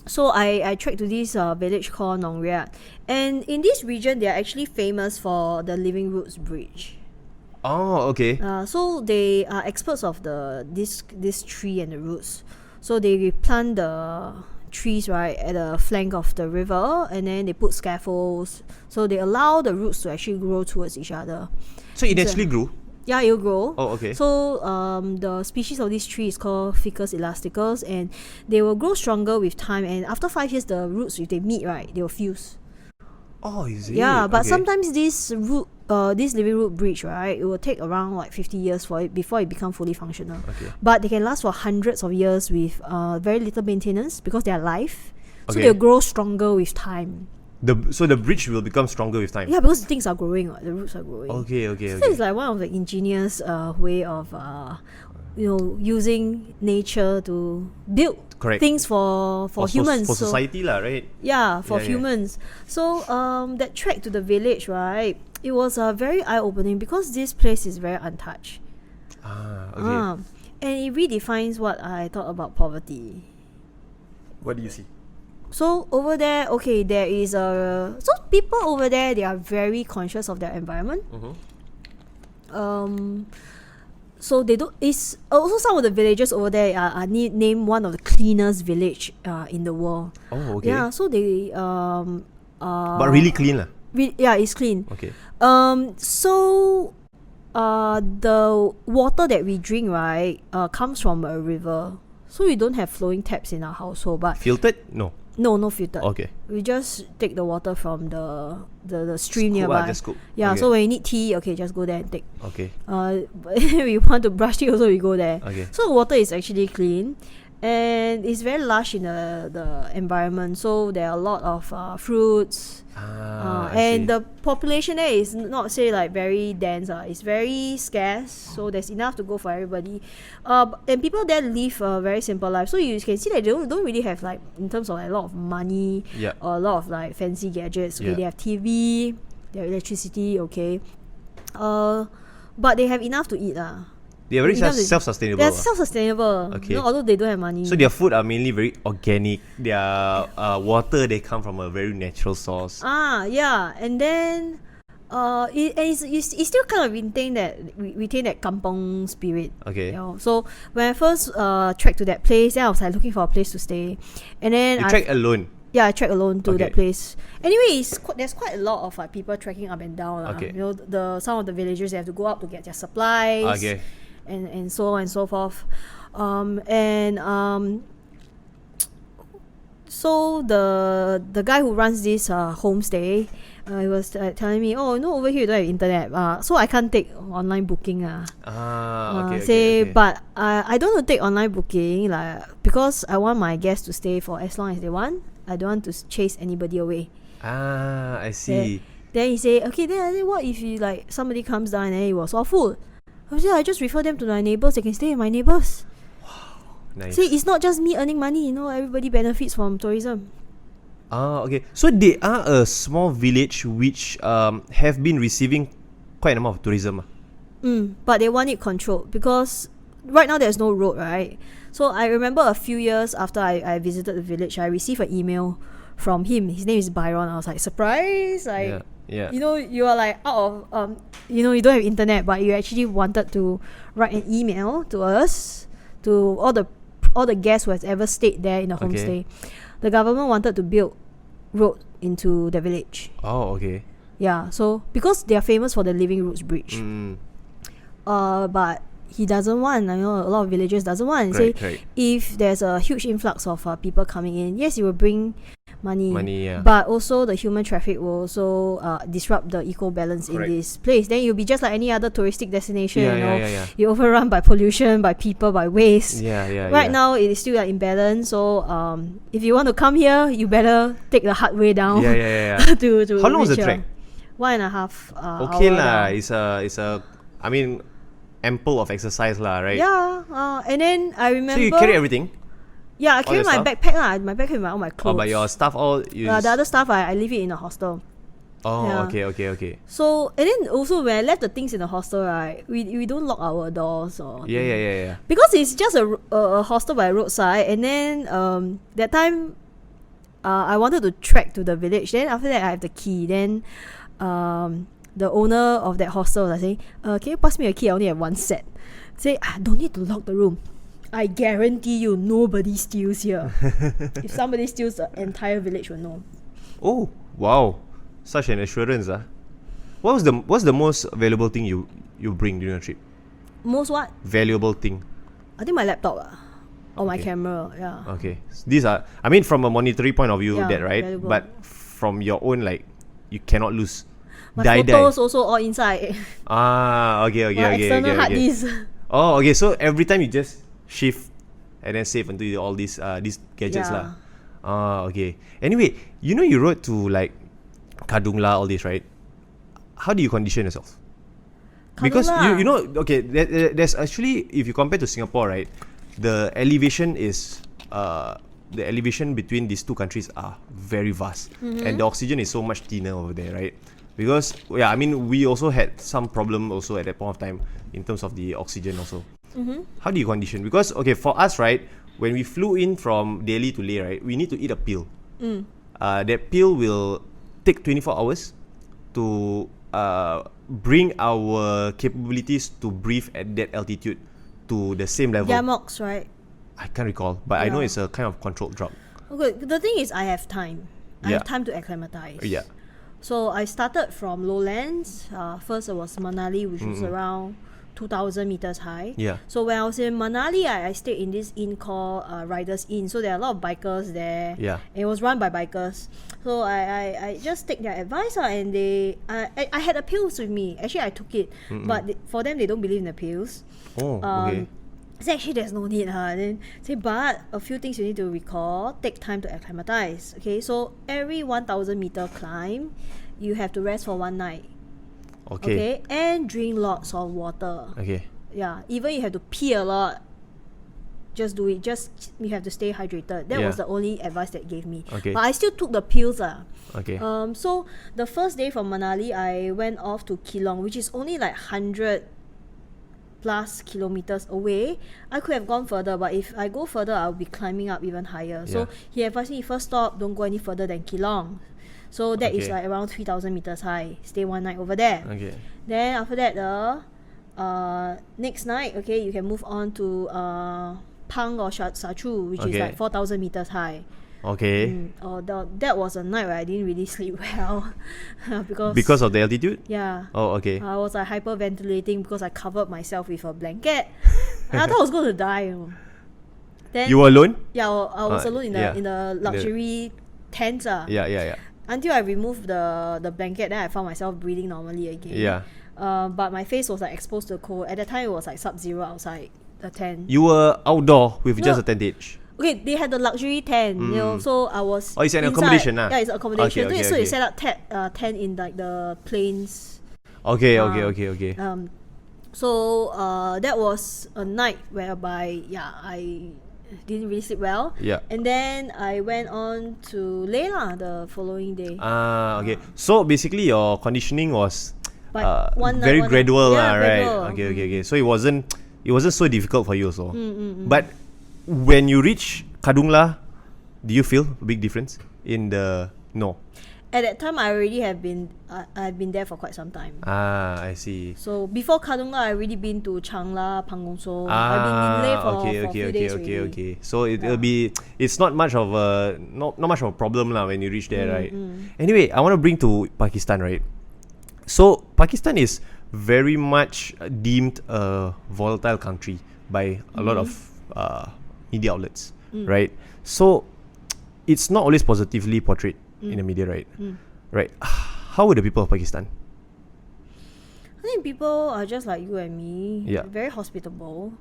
So I trekked to this village called Nong Riat, and in this region they are actually famous for the Living Roots Bridge. Oh, okay. So they are experts of this tree and the roots. So they plant the trees right at the flank of the river, and then they put scaffolds. So they allow the roots to actually grow towards each other. So it actually grew? Yeah, it'll grow. Oh, okay. So the species of this tree is called Ficus elasticus, and they will grow stronger with time. And after 5 years, the roots, if they meet, right, they will fuse. Oh, is it? Yeah, but okay. sometimes this living root bridge, right, it will take around like 50 years for it before it becomes fully functional. Okay. But they can last for hundreds of years with very little maintenance because they are live. So Okay. they'll grow stronger with time. So the bridge will become stronger with time. Yeah, because things are growing, right? The roots are growing. Okay. So it's like one of the ingenious way of using nature to build Correct. things for humans. For society lah, right? Yeah, for Yeah. humans. So that trek to the village, right? It was very eye-opening because this place is very untouched. Okay. And it redefines what I thought about poverty. What do you see? So over there, okay, there is so people over there, they are very conscious of their environment. So they don't. It's also some of the villages over there are named one of the cleanest village in the world. Oh, okay. Yeah, so they But really clean lah. yeah, it's clean. Okay. So the water that we drink, right, comes from a river. So we don't have flowing taps in our household, but Filtered? No. no filtered. Okay. We just take the water from the stream Scoop nearby. just scoop. Yeah, Okay. so when you need tea, okay, just go there and take. Okay. We want to brush it also, we go there. Okay. So the water is actually clean, and it's very lush in the environment. So there are a lot of fruits. I And see. the population there is not say like very dense. It's very scarce, so there's enough to go for everybody. And people there live a very simple life. So you can see that they don't really have like, in terms of like, a lot of money Yeah. or a lot of like fancy gadgets. Okay, Yeah. they have TV, they have electricity. Okay, but they have enough to eat lah. They are very Enough to- self-sustainable. They're ah. self-sustainable. Okay. Although they don't have money. So their food are mainly very organic. Their water, they come from a very natural source. Yeah, and then it's still kind of retain that kampong spirit. Okay. You know? So when I first trekked to that place, then I was like looking for a place to stay, and then You trek alone. yeah, I trekked alone to Okay. that place. Anyway, there's quite a lot of like people trekking up and down. Okay. You know, some of the villagers, they have to go up to get their supplies. Okay. And so on and so forth. So the guy who runs this homestay, he was telling me, oh, no, over here you don't have internet, so I can't take online booking. Okay. But I don't want to take online booking because I want my guests to stay for as long as they want. I don't want to chase anybody away. I see. Then he say, okay, then I say, what if you somebody comes down and then it was all full? I just refer them to my neighbors. They can stay with my neighbors. Nice. See, it's not just me earning money. Everybody benefits from tourism. Okay. So they are a small village which have been receiving quite a amount of tourism. But they want it controlled because right now there's no road, right? So I remember a few years after I visited the village, I received an email from him. His name is Byron. I was like, surprise! Yeah. You are like out of you don't have internet, but you actually wanted to write an email to us, to all the guests who has ever stayed there in the homestay. The government wanted to build road into the village. Oh, okay. Yeah, so because they are famous for the Living Roots Bridge. But he doesn't want. A lot of villagers doesn't want. Right. If there's a huge influx of people coming in, yes, it will bring money, yeah. but also the human traffic will also disrupt the eco balance in this place. Then you'll be just like any other touristic destination. Yeah. You're overrun by pollution, by people, by waste. Right Yeah. now it is still imbalance. So if you want to come here, you better take the hard way down. Yeah. to How long was the reach trek? 1.5 Okay hour lah. down. It's a. I mean, ample of exercise lah, right? Yeah. And then I remember. So you carry everything? Yeah, I carry your my stuff? backpack lah. My backpack with all my clothes. But your stuff all. the other stuff I leave it in a hostel. Oh, Yeah. okay. So, and then also when I left the things in the hostel, right, we don't lock our doors or Yeah. because it's just a hostel by roadside, and then that time I wanted to trek to the village. Then after that I have the key. Then the owner of that hostel was saying, can you pass me a key? I only have one set. Say, don't need to lock the room. I guarantee you nobody steals here. If somebody steals, the entire village will know. Oh, wow. Such an assurance. What's the most valuable thing you bring during a trip? Most what? Valuable thing. I think my laptop or my Okay. camera. Yeah. Okay. These are, I mean, from a monetary point of view, Yeah, that right? valuable. But from your own, like, you cannot lose. My Die. photos also all inside. Okay. My external hard disk. Oh, okay. So every time you just shift and then save into all these gadgets Yeah. lah. Okay. Anyway, you rode to like Kadungla, all this, right? How do you condition yourself? Because Kadungla. okay, there's actually, if you compare to Singapore, right, the elevation between these two countries are very vast, and the oxygen is so much thinner over there, right? Because I mean, we also had some problem also at that point of time in terms of the oxygen also. How do you condition? Because okay, for us, right, when we flew in from Delhi to Leh, right, we need to eat a pill. That pill will take 24 hours to bring our capabilities to breathe at that altitude to the same level. Yamox, right? I can't recall, but I know Yeah. it's a kind of controlled drug. Okay, the thing is I have time. I Yeah. have time to acclimatize. Yeah. So I started from lowlands. First it was Manali, which was around 2,000 meters high. Yeah. So when I was in Manali, I stayed in this inn called Riders Inn. So there are a lot of bikers there. Yeah. And it was run by bikers. So I just take their advice and I had the pills with me. Actually, I took it. But for them, they don't believe in the pills. Oh, okay. Say actually there's no need. Then say, but a few things you need to recall. Take time to acclimatize. Okay, so every 1,000 meter climb, you have to rest for one night. Okay. And drink lots of water. Okay. Yeah, even you have to pee a lot, just do it. Just you have to stay hydrated. That was Yeah. the only advice that gave me. Okay. But I still took the pills. Okay. So the first day from Manali, I went off to Keelong, which is only like 100 plus kilometers away. I could have gone further, but if I go further, I'll be climbing up even higher. So Yeah. he advised me, first stop, don't go any further than Keelong. So that is Okay. like around 3,000 meters high. Stay one night over there. Okay. Then after that, next night, okay, you can move on to Pang or Sachu, which is Okay. like 4,000 meters high. Okay. That was a night where I didn't really sleep well Because of the altitude? yeah. Oh, okay. I was like hyperventilating because I covered myself with a blanket. I thought I was going to die. Then You were alone? yeah, I was alone in the yeah. in the luxury tent. Yeah. Until I removed the blanket, then I found myself breathing normally again. Yeah. But my face was like exposed to the cold. At the time, it was like sub-zero outside the tent. You were outdoor with No. just a tentage. Okay, they had the luxury tent, you know. So I was. Oh, it's an inside. accommodation, lah. Yeah, it's accommodation. Okay, So okay. they set up tent in like the plains. Okay. So that was a night whereby I didn't really sleep well. Yeah. And then I went on to Leh the following day. Okay. So basically, your conditioning was But very one gradual, yeah, lah, right? gradual. Okay. So it wasn't so difficult for you also. But when you reach Kadungla, do you feel a big difference in the no? At that time, I already have been. I've been there for quite some time. I see. So before Kadungla, I already been to Changla, Pangongso. I've been in Leh for a few days already. Okay. So it'll be. It's not much of a not much of a problem lah when you reach there, right? Anyway, I want to bring to Pakistan, right? So Pakistan is very much deemed a volatile country by a lot of media outlets, right? So it's not always positively portrayed in the media, right? Right. How are the people of Pakistan? I think people are just like you and me. Yeah. Very hospitable.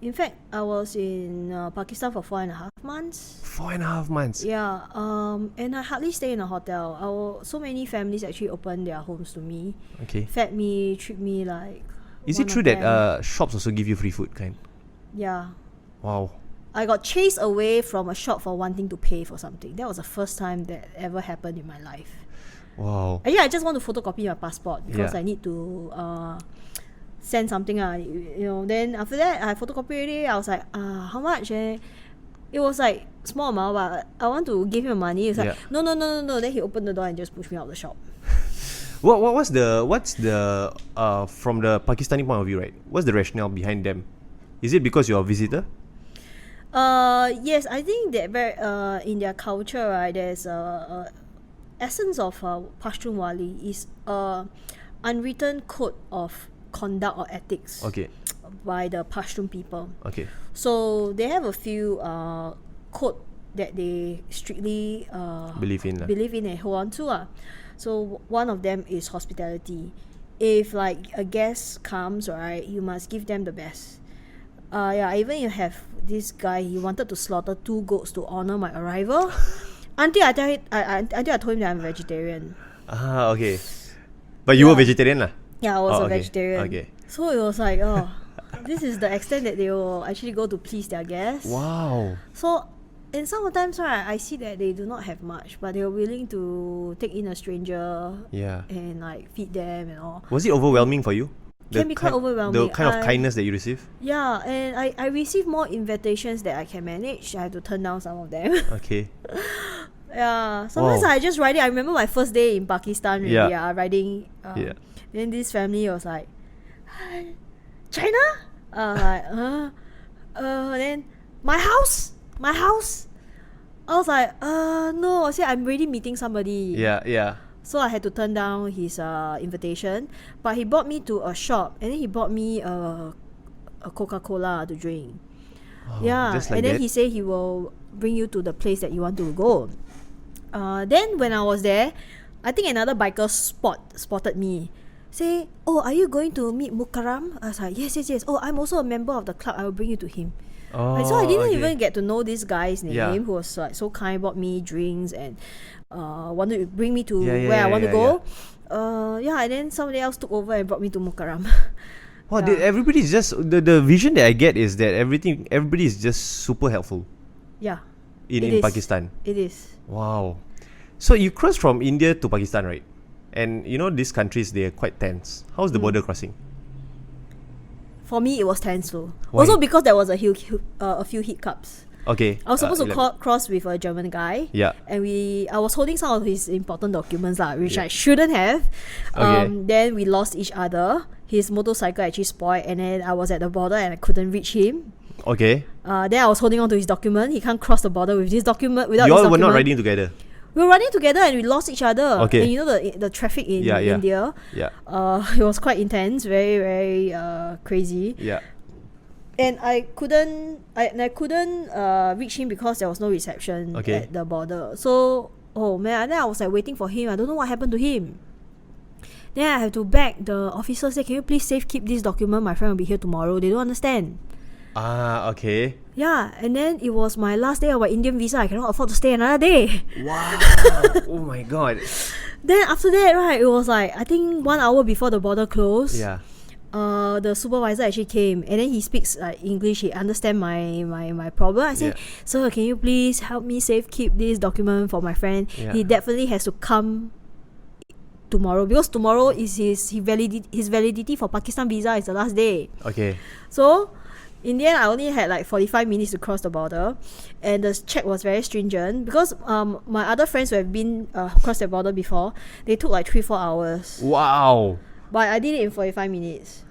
In fact, I was in Pakistan for 4.5 months. 4.5 months. Yeah. And I hardly stay in a hotel. So many families actually opened their homes to me, Okay. fed me, treat me like. Is one it true of that them. shops also give you free food kind? Yeah. Wow. I got chased away from a shop for wanting to pay for something. That was the first time that ever happened in my life. Wow. Actually, I just want to photocopy my passport because Yeah. I need to send something. Then after that, I photocopy already. I was like, how much? It was like small amount, but I want to give him money. It's like, no. Then he opened the door and just pushed me out of the shop. What's the from the Pakistani point of view, right? What's the rationale behind them? Is it because you're a visitor? Yes, I think that in their culture, right, there's a essence of Pashtun Wali is a unwritten code of conduct or ethics. Okay. By the Pashtun people. Okay. So they have a few code that they strictly Believe in. and hold on to. So one of them is hospitality. If like a guest comes, right, you must give them the best. Even you have this guy, he wanted to slaughter 2 goats to honor my arrival. until I told him that I'm vegetarian. Okay. But you were vegetarian lah? Yeah, I was a okay. vegetarian. Okay. So it was like, this is the extent that they will actually go to please their guests. Wow. So, and sometimes, right, I see that they do not have much, but they are willing to take in a stranger and like feed them and all. Was it overwhelming for you? Can be quite overwhelming. The kind of kindness that you receive? Yeah, and I receive more invitations that I can manage. I have to turn down some of them. Okay. Yeah, sometimes I just ride it. I remember my first day in Pakistan, really, riding. Then this family was like, China? Then my house. I was like, no. I said I'm already meeting somebody. Yeah. So I had to turn down his invitation, but he brought me to a shop, and then he bought me a Coca-Cola to drink. Just like and then that? he said he will bring you to the place that you want to go. Then when I was there, I think another biker spotted me. Say, are you going to meet Mukarram? I was like, yes. I'm also a member of the club. I will bring you to him. So I didn't even get to know this guy's name, who was like so kind, bought me drinks and wanted to bring me to where I want to go. And then somebody else took over and brought me to Mukarram. Wow, everybody's just the vision that I get is that everybody is just super helpful. Yeah. In Pakistan. It is. Wow. So you crossed from India to Pakistan, right? And you know these countries, they are quite tense. How's the border crossing? For me, it was tense though. Why? Also because there was a few hiccups. Okay. I was supposed to cross with a German guy. Yeah. And I was holding some of his important documents, which I shouldn't have. Then we lost each other. His motorcycle actually spoiled, and then I was at the border and I couldn't reach him. Okay. Then I was holding on to his document. He can't cross the border with this document without you his all document. were not riding together? We were running together and we lost each other. Okay. And you know the traffic in India. Yeah. It was quite intense, very very crazy. Yeah. And I couldn't reach him because there was no reception at the border. So then I was like waiting for him. I don't know what happened to him. Then I have to beg the officer, say, can you please safe keep this document? My friend will be here tomorrow. They don't understand. Okay. Yeah, and then it was my last day of my Indian visa. I cannot afford to stay another day. Wow. Oh my god. Then after that, right, it was like, I think 1 hour before the border closed. Yeah. The supervisor actually came, and then he speaks English. He understand my problem. I said, sir, can you please help me safe keep this document for my friend? He definitely has to come tomorrow because tomorrow is his validity for Pakistan visa is the last day. Okay. So in the end, I only had like 45 minutes to cross the border, and the check was very stringent because my other friends who have been crossed the border before, they took like 3-4 hours. Wow. But I did it in 45 minutes.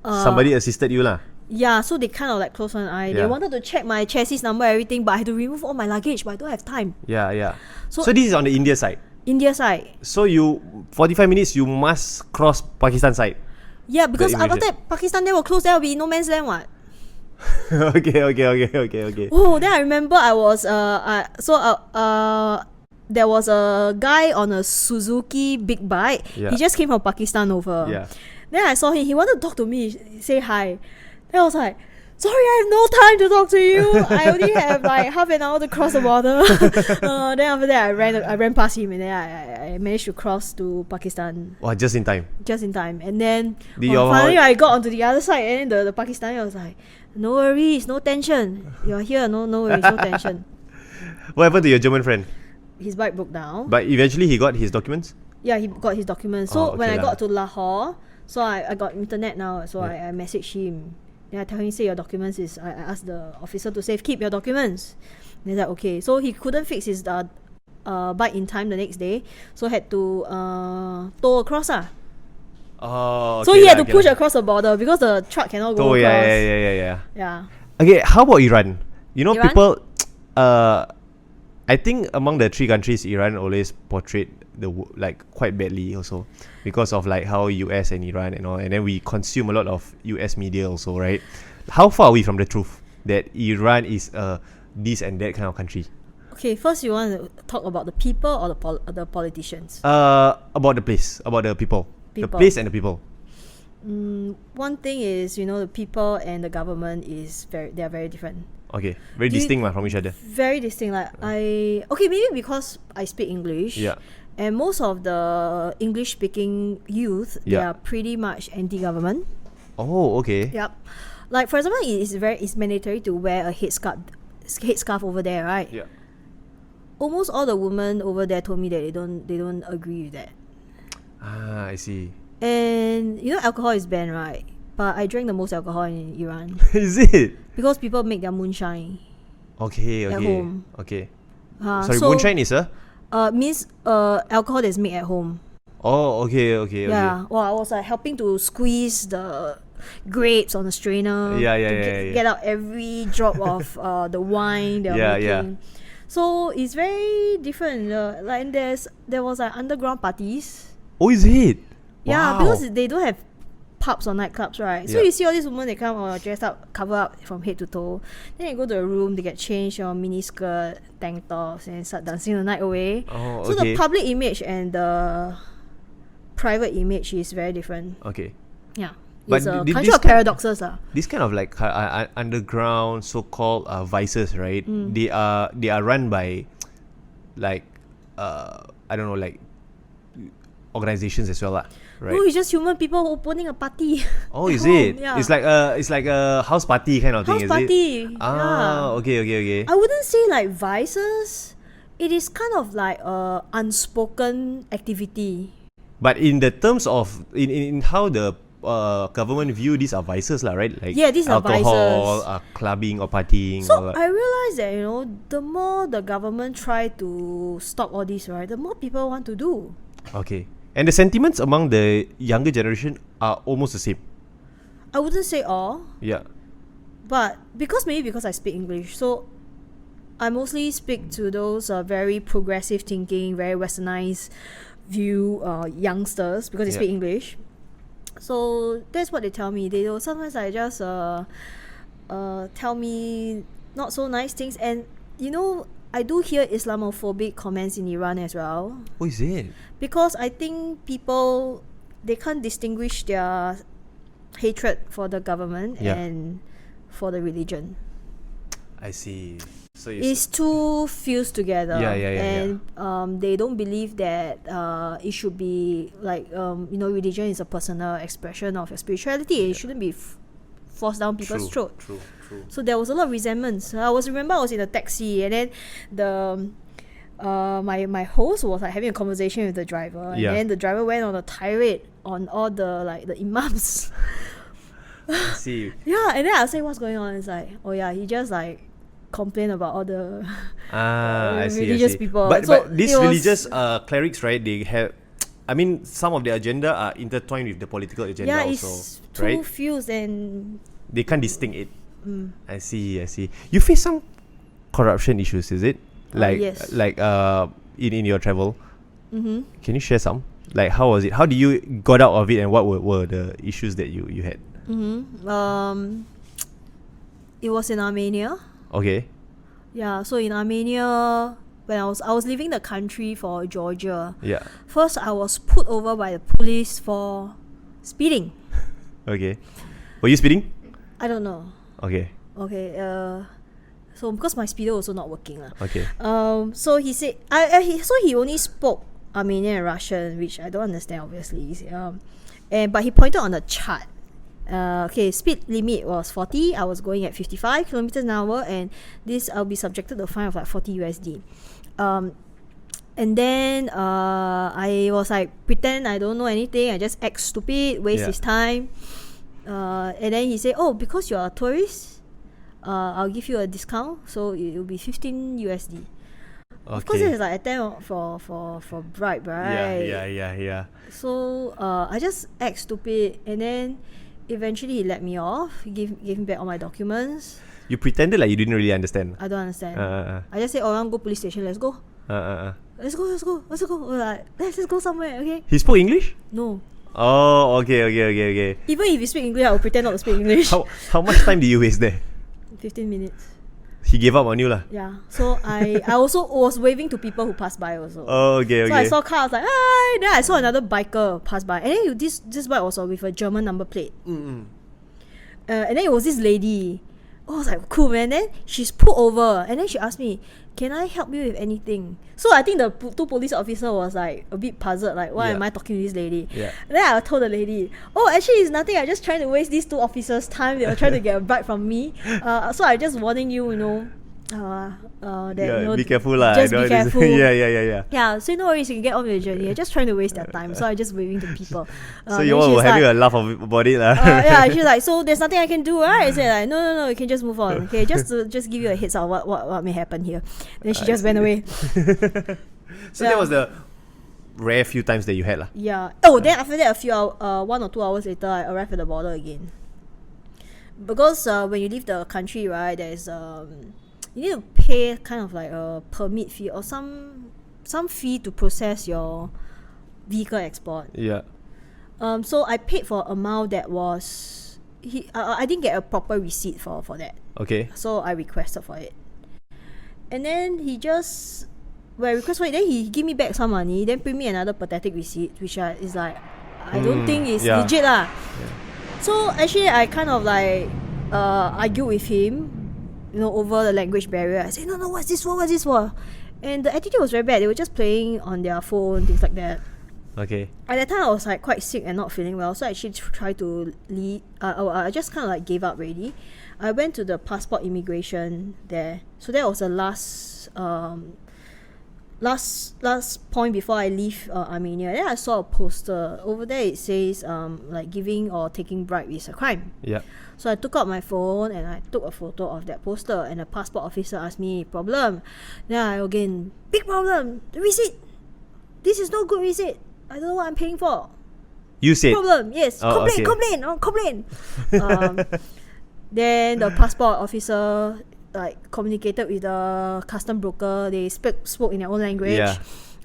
Somebody assisted you lah. Yeah, so they kind of like closed one eye. They wanted to check my chassis number, everything, but I had to remove all my luggage, but I don't have time. Yeah. So this is on the India side. India side. So 45 minutes you must cross Pakistan side. Yeah, because after that, Pakistan they will close, there will be no man's land what. Okay. Oh, then I remember I was there was a guy on a Suzuki big bike. Yeah. He just came from Pakistan over. Yeah. Then I saw him. He wanted to talk to me, say hi. Then I was like, sorry, I have no time to talk to you. I only have like half an hour to cross the border. Then after that, I ran past him, and then I managed to cross to Pakistan. Wow, just in time. And then finally I got onto the other side, and then the Pakistani was like, No worries, no tension. You're here, no worries, no tension. What happened to your German friend? His bike broke down. But eventually he got his documents? Yeah, he got his documents. So okay when I lah. got to Lahore, so I got internet now, so I messaged him. Then I tell him, say your documents is, I asked the officer to say, keep your documents. And he's like, okay. So he couldn't fix his bike in time the next day, so had to tow across. Oh, so he had to push across the border because the truck cannot go across. Yeah. Okay, how about Iran? You know, Iran? people, I think among the three countries, Iran always portrayed quite badly also, because of like how US and Iran and all, and then we consume a lot of US media also, right? How far are we from the truth that Iran is this and that kind of country? Okay, first you want to talk about the people or the politicians? About the place, about the people. The place and the people. One thing is, the people and the government they are very different. Okay, very distinct from each other. Very distinct. Maybe because I speak English. Yeah. And most of the English-speaking youth, they are pretty much anti-government. Oh, okay. Yep. Like for example, it's mandatory to wear a headscarf over there, right? Yeah. Almost all the women over there told me that they don't agree with that. Ah, I see. And alcohol is banned, right? But I drank the most alcohol in Iran. Is it? Because people make their moonshine. Okay. At home. Okay. Sorry, moonshine is means alcohol that's made at home. Oh, okay. Yeah. Well, I was helping to squeeze the grapes on the strainer. Get out every drop of the wine they're making. Yeah. So it's very different. There was underground parties. Oh, is it? Yeah, Wow. because they don't have pubs or nightclubs, right? So Yeah. you see all these women, they come dressed up, cover up from head to toe. Then they go to a room, they get changed, mini skirt, tank tops, and start dancing the night away. Oh, So okay. the public image and the private image is very different. Okay. Yeah. But It's a did country this of paradoxes. This kind of underground so-called vices, right? They are run by I don't know, organizations as well, right? No, it's just human people opening a party. Oh, is at home, it? Yeah. It's like a house party kind of House thing, party. is it? Ah, okay. I wouldn't say like vices. It is kind of like a unspoken activity. But in the terms of in how the government view these are vices, right? Like These are alcohol, vices. clubbing or partying. So I realized that the more the government try to stop all this, right, the more people want to do. Okay. And the sentiments among the younger generation are almost the same. I wouldn't say all, Yeah. but because I speak English, so I mostly speak to those very progressive thinking, very westernized view youngsters because they speak English. So that's what they tell me. They will sometimes just tell me not so nice things, and I do hear Islamophobic comments in Iran as well. Oh, is it? Because I think people, they can't distinguish their hatred for the government and for the religion. I see. So It's too fused together. Yeah. And they don't believe that it should be religion is a personal expression of your spirituality. It shouldn't be forced down people's throat. True. So there was a lot of resentment. I remember I was in a taxi, and then the my host was having a conversation with the driver, and then the driver went on a tirade on all the imams. I see. Yeah, and then I say, what's going on? It's like, oh yeah, he just complain about all the religious people. But these it was- religious clerics, right? They have, some of their agenda are intertwined with the political agenda also, it's too right? fused, and They can't distinct it. I see. You face some corruption issues, is it? Yes. In your travel. Mm-hmm. Can you share some? Like, how was it? How did you got out of it, and what were the issues that you had? It was in Armenia. Okay. Yeah, so in Armenia, when I was leaving the country for Georgia. Yeah. First, I was put over by the police for speeding. Okay. Were you speeding? I don't know. Okay. Okay. So because my speedo also not working lah. Okay. So he said, he only spoke Armenian and Russian, which I don't understand obviously. But he pointed on the chart Okay, speed limit was 40. I was going at 55 kilometers an hour, and this I'll be subjected to a fine of like 40 USD. And then I was like, pretend I don't know anything. I just act stupid, waste his time. And then he said, oh, because you're a tourist, I'll give you a discount, so it will be 15 USD. Of course, it's like a 10 for bribe, right? Yeah. So I just act stupid, and then eventually he let me off. He gave me back all my documents. You pretended like you didn't really understand. I don't understand. I just said, oh, I want to go police station. Let's go. Let's go. We're like, let's just go somewhere, okay? He spoke English? No. Oh, okay. Even if you speak English, I will pretend not to speak English. How much time did you waste there? 15 minutes. He gave up on you lah. Yeah. So I also was waving to people who passed by also. Oh, okay. So I saw car, I was like, hi. Then I saw another biker pass by, and then this bike was with a German number plate. And then it was this lady. Oh, I was like, cool, man. Then she's pulled over, and then she asked me, can I help you with anything? So I think the two police officer was like a bit puzzled, like, why am I talking to this lady? And then I told the lady, oh, actually it's nothing. I'm just trying to waste these two officers' time. They were trying to get a bribe from me. So I just warning you, that be careful lah. Just be careful. Yeah. Yeah, so no worries, you can get on with your journey. You're just trying to waste their time. So I just waving to people. So you all were having a laugh about it lah. Yeah, she's like, so there's nothing I can do, right? I said like, no, you can just move on. Okay, just give you a heads up what may happen here. Then she just went away. So that was the rare few times that you had lah. Yeah. Oh, then after that, 1 or 2 hours later, I arrived at the border again. Because when you leave the country, right, there's you need to pay kind of like a permit fee or some fee to process your vehicle export. Yeah. So I paid for amount that was I didn't get a proper receipt for that. Okay. So I requested for it, and then he just when I request for it, then he give me back some money, then bring me another pathetic receipt, which is like I don't think is legit lah. So actually I kind of like argued with him, over the language barrier. I said, no, what's this for? And the attitude was very bad. They were just playing on their phone, things like that. Okay. At that time, I was like quite sick and not feeling well, so I actually tried to leave. I just kind of like gave up already. I went to the passport immigration there. So that was the last point before I leave Armenia. Then I saw a poster over there. It says like giving or taking bribe is a crime. Yeah. So I took out my phone and I took a photo of that poster, and the passport officer asked me, problem. Then I again, big problem, the receipt. This is no good receipt. I don't know what I'm paying for. You said problem, yes. Complain. Then the passport officer like communicated with the custom broker. They spoke in their own language.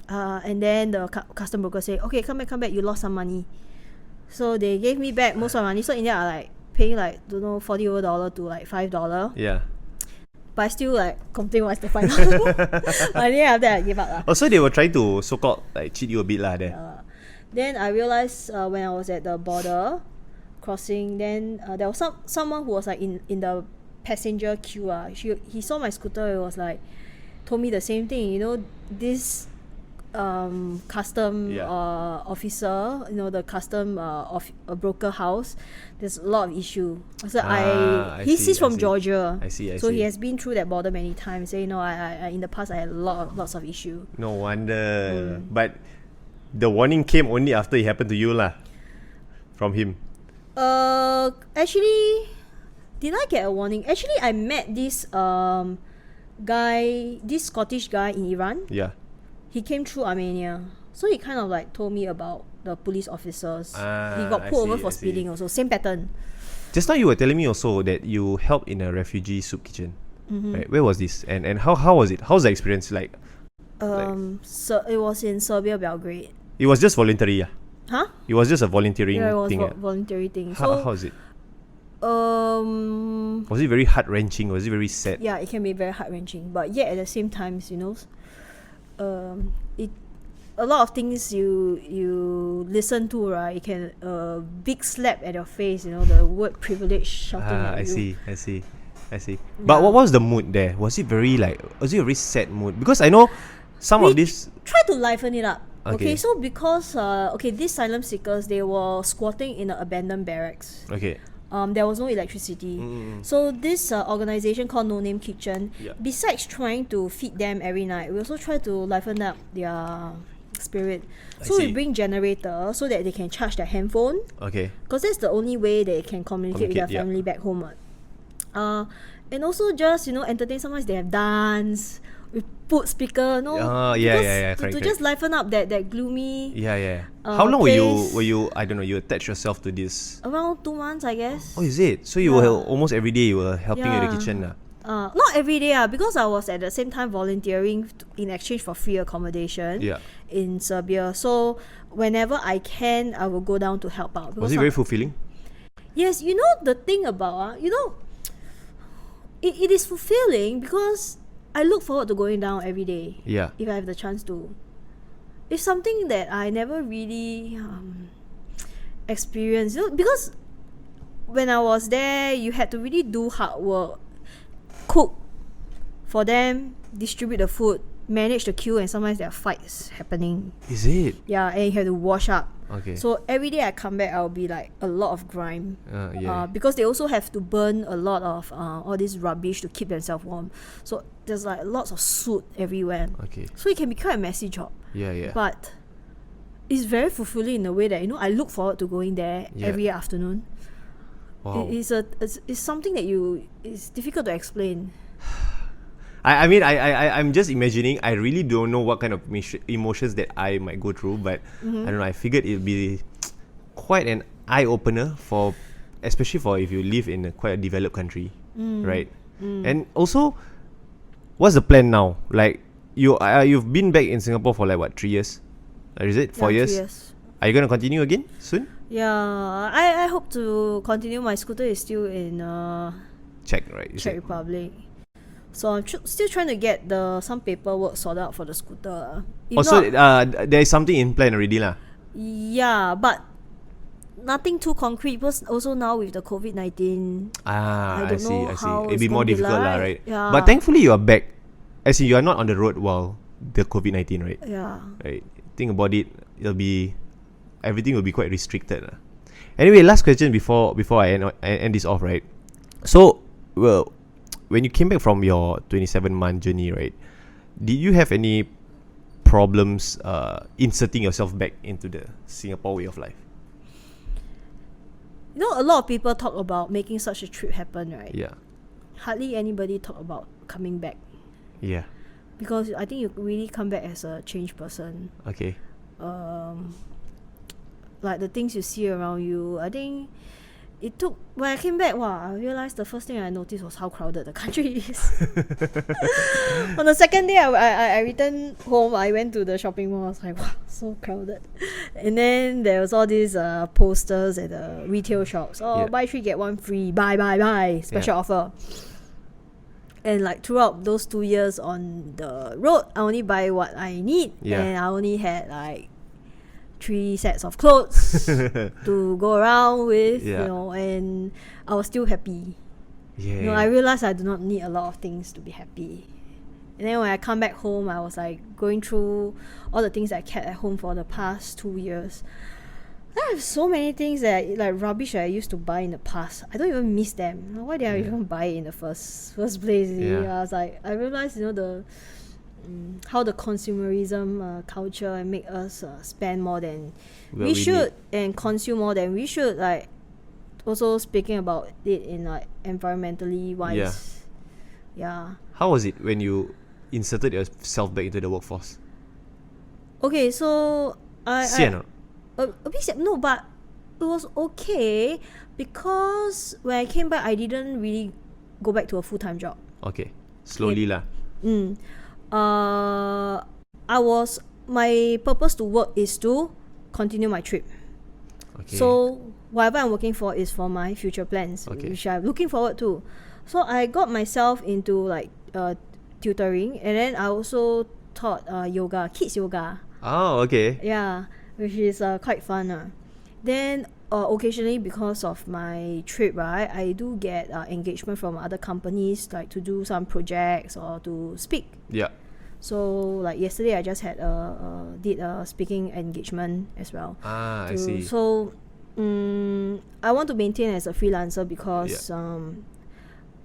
And then the custom broker said, okay, come back, you lost some money. So they gave me back most of my money. So in there I like paying like $40 over to like $5. Yeah. But I still like complain what's the $5. But then after that I gave up lah. Oh, so they were trying to so-called like cheat you a bit lah there. Then I realized when I was at the border crossing, then there was someone who was like in the passenger queue. He saw my scooter. It was like told me the same thing. This custom officer, the custom broker house, there's a lot of issue. So he's from Georgia. I see. So he has been through that border many times. So I in the past I had lots of issue. No wonder. But the warning came only after it happened to you lah, from him. Actually, did I get a warning? Actually, I met this guy, this Scottish guy in Iran. Yeah. He came through Armenia, so he kind of like told me about the police officers. He got pulled over for speeding also, same pattern. Just now you were telling me also that you helped in a refugee soup kitchen. Right? Where was this? And how was it? How's the experience like? So it was in Serbia, Belgrade. It was just voluntary, Huh? It was just a volunteering it was thing. Voluntary thing. How is it? Was it very heart wrenching? Was it very sad? Yeah, it can be very heart wrenching, but yet at the same time, a lot of things you listen to, right? It can big slap at your face. The word privilege shouting at you. I see. But what was the mood there? Was it a very sad mood? Because I know some of this. Try to liven it up. Okay. So because these asylum seekers, they were squatting in an abandoned barracks. Okay. there was no electricity. So this organization called No Name Kitchen, besides trying to feed them every night, we also try to liven up their spirit. So we bring generator so that they can charge their handphone. Okay. Because that's the only way they can communicate with their family back home. And also just, entertain. Sometimes they have dance. We put speaker, correct, just liven up that gloomy. How long place. were you I don't know, you attached yourself to this? Around 2 months, I guess. Oh, is it? So you were almost every day you were helping in the kitchen. Not every day, because I was at the same time volunteering in exchange for free accommodation in Serbia. So whenever I can, I will go down to help out. Was it very fulfilling? Yes, the thing about it is fulfilling because I look forward to going down every day. Yeah. If I have the chance to. It's something that I never really experienced. Because when I was there, you had to really do hard work. Cook for them, distribute the food, manage the queue, and sometimes there are fights happening. Is it? Yeah, and you have to wash up. Okay. So every day I come back, I'll be like a lot of grime. Because they also have to burn a lot of all this rubbish to keep themselves warm. So there's like lots of soot everywhere. Okay. So it can be quite a messy job. Yeah. But it's very fulfilling in a way that I look forward to going there every afternoon. Wow. It's something that it's difficult to explain. I'm just imagining. I really don't know what kind of emotions that I might go through, but I don't know. I figured it'd be quite an eye opener especially for if you live in quite a developed country, right? And also, what's the plan now? Like you've been back in Singapore for like what, 3 years? Is it 4 years? 3 years. Are you gonna continue again soon? Yeah, I hope to continue. My scooter is still in Czech, right? Czech Republic. So I'm still trying to get some paperwork sorted out for the scooter. There is something in plan already lah. Yeah, but nothing too concrete because also now with the COVID-19, I don't know how it'll be more difficult lah, right? Yeah. But thankfully you are back. As in you are not on the road while the COVID-19, right? Yeah. Right. Think about it. Everything will be quite restricted. Anyway, last question before I end this off, right? So, when you came back from your 27-month journey, right, did you have any problems inserting yourself back into the Singapore way of life? A lot of people talk about making such a trip happen, right? Yeah. Hardly anybody talk about coming back. Yeah. Because I think you really come back as a changed person. Okay. Like the things you see around you, I think it took, when I came back, I realized the first thing I noticed was how crowded the country is. On the second day I returned home, I went to the shopping mall. I was like, wow, so crowded. And then there was all these posters at the retail shops. Buy 3 get 1 free, buy, special offer. And like throughout those 2 years on the road, I only buy what I need. And I only had like 3 sets of clothes to go around with, and I was still happy. I realized I do not need a lot of things to be happy. And then when I come back home, I was like going through all the things I kept at home for the past 2 years. I have so many things that like rubbish that I used to buy in the past. I don't even miss them. Why did I even buy it in the first place? I was like, I realized how the consumerism culture make us spend more than we should and consume more than we should. Like also speaking about it in like environmentally wise. Yeah. How was it when you inserted yourself back into the workforce? Okay, so a bit sad. No, but it was okay because when I came back, I didn't really go back to a full-time job. Okay, slowly lah. My purpose to work is to continue my trip. Okay. So whatever I'm working for is for my future plans, which I'm looking forward to. So I got myself into like tutoring, and then I also taught yoga, kids yoga. Oh, okay. Yeah, which is quite fun. Then occasionally, because of my trip, right, I do get engagement from other companies, like to do some projects or to speak. Yeah. So like yesterday, I just did a speaking engagement as well. I see. So I want to maintain as a freelancer because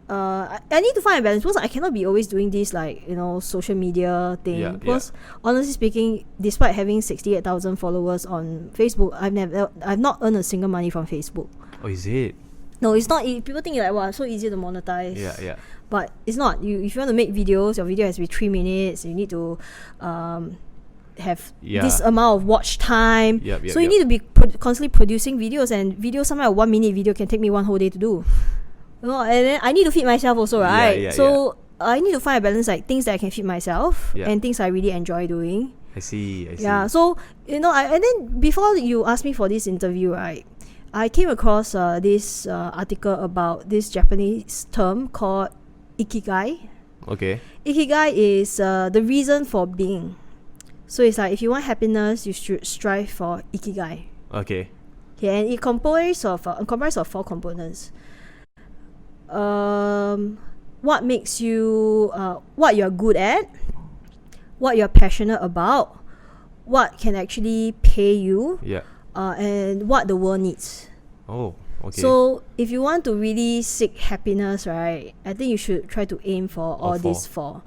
I need to find a balance because I cannot be always doing this social media thing. Because honestly speaking, despite having 68,000 followers on Facebook, I've not earned a single money from Facebook. Oh, is it? No, it's not. People think like, wow, so easy to monetize. Yeah. But it's not. If you want to make videos, your video has to be 3 minutes. You need to have this amount of watch time. So you need to be constantly producing videos, and sometimes a 1 minute video can take me one whole day to do. And then I need to feed myself also, right? I need to find a balance, like things that I can feed myself and things I really enjoy doing. I see. Yeah, so and then before you asked me for this interview, right, I came across this article about this Japanese term called Ikikai. Okay. Ikigai is the reason for being. So it's like if you want happiness, you should strive for Ikigai. Okay. And it comprises of 4 components. What makes you, what you're good at, what you're passionate about, what can actually pay you, and what the world needs. Oh, okay. So if you want to really seek happiness, right, I think you should try to aim for all these 4.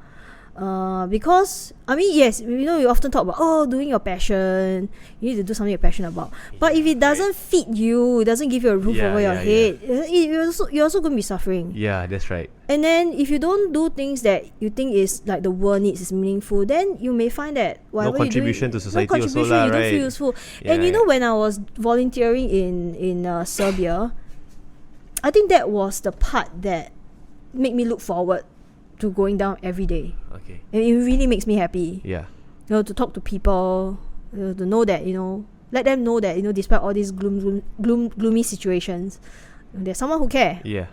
Because yes, we often talk about doing your passion. You need to do something you're passionate about. But if it doesn't fit you, it doesn't give you a roof over your head, you're also going to be suffering. Yeah, that's right. And then if you don't do things that you think is like the world needs, is meaningful, then you may find that whatever no contribution to society you don't feel useful. And when I was volunteering in Serbia, I think that was the part that made me look forward to going down every day. Okay. And it really makes me happy. Yeah. To talk to people, to know that, let them know that, despite all these gloomy situations, there's someone who cares. Yeah.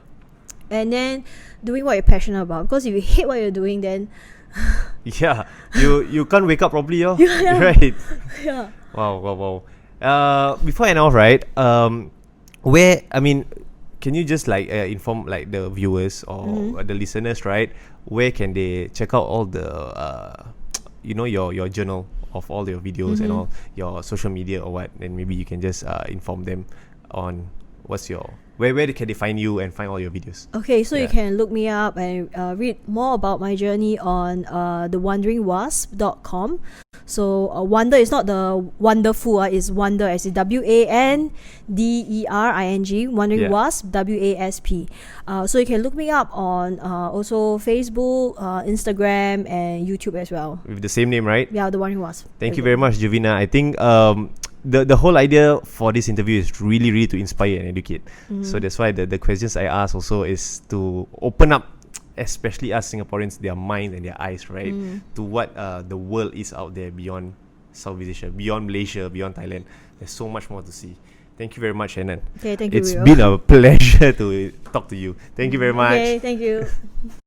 And then doing what you're passionate about. Because if you hate what you're doing, then you can't wake up properly, right? Yeah. Wow. Before I know, right? Can you just inform the viewers or the listeners, right? Where can they check out all the your journal of all your videos and all your social media or what? And maybe you can just inform them on where can they find you and find all your videos. Okay, so you can look me up and read more about my journey on thewandering.wasp.com. So wonder is not the wonderful, it's wonder as in WANDERING, Wandering Wasp, WASP. So you can look me up on also Facebook, Instagram, and YouTube as well. With the same name, right? Yeah, the Wandering Wasp. Thank you very much, Juvena. I think the whole idea for this interview is really to inspire and educate. So that's why the questions I ask also is to open up, especially us Singaporeans, their minds and their eyes, right, to what the world is out there beyond Southeast Asia, beyond Malaysia, beyond Thailand. There's so much more to see. Thank you very much, Shannon. Okay, thank you. It's been a pleasure to talk to you. Thank you very much. Okay, thank you.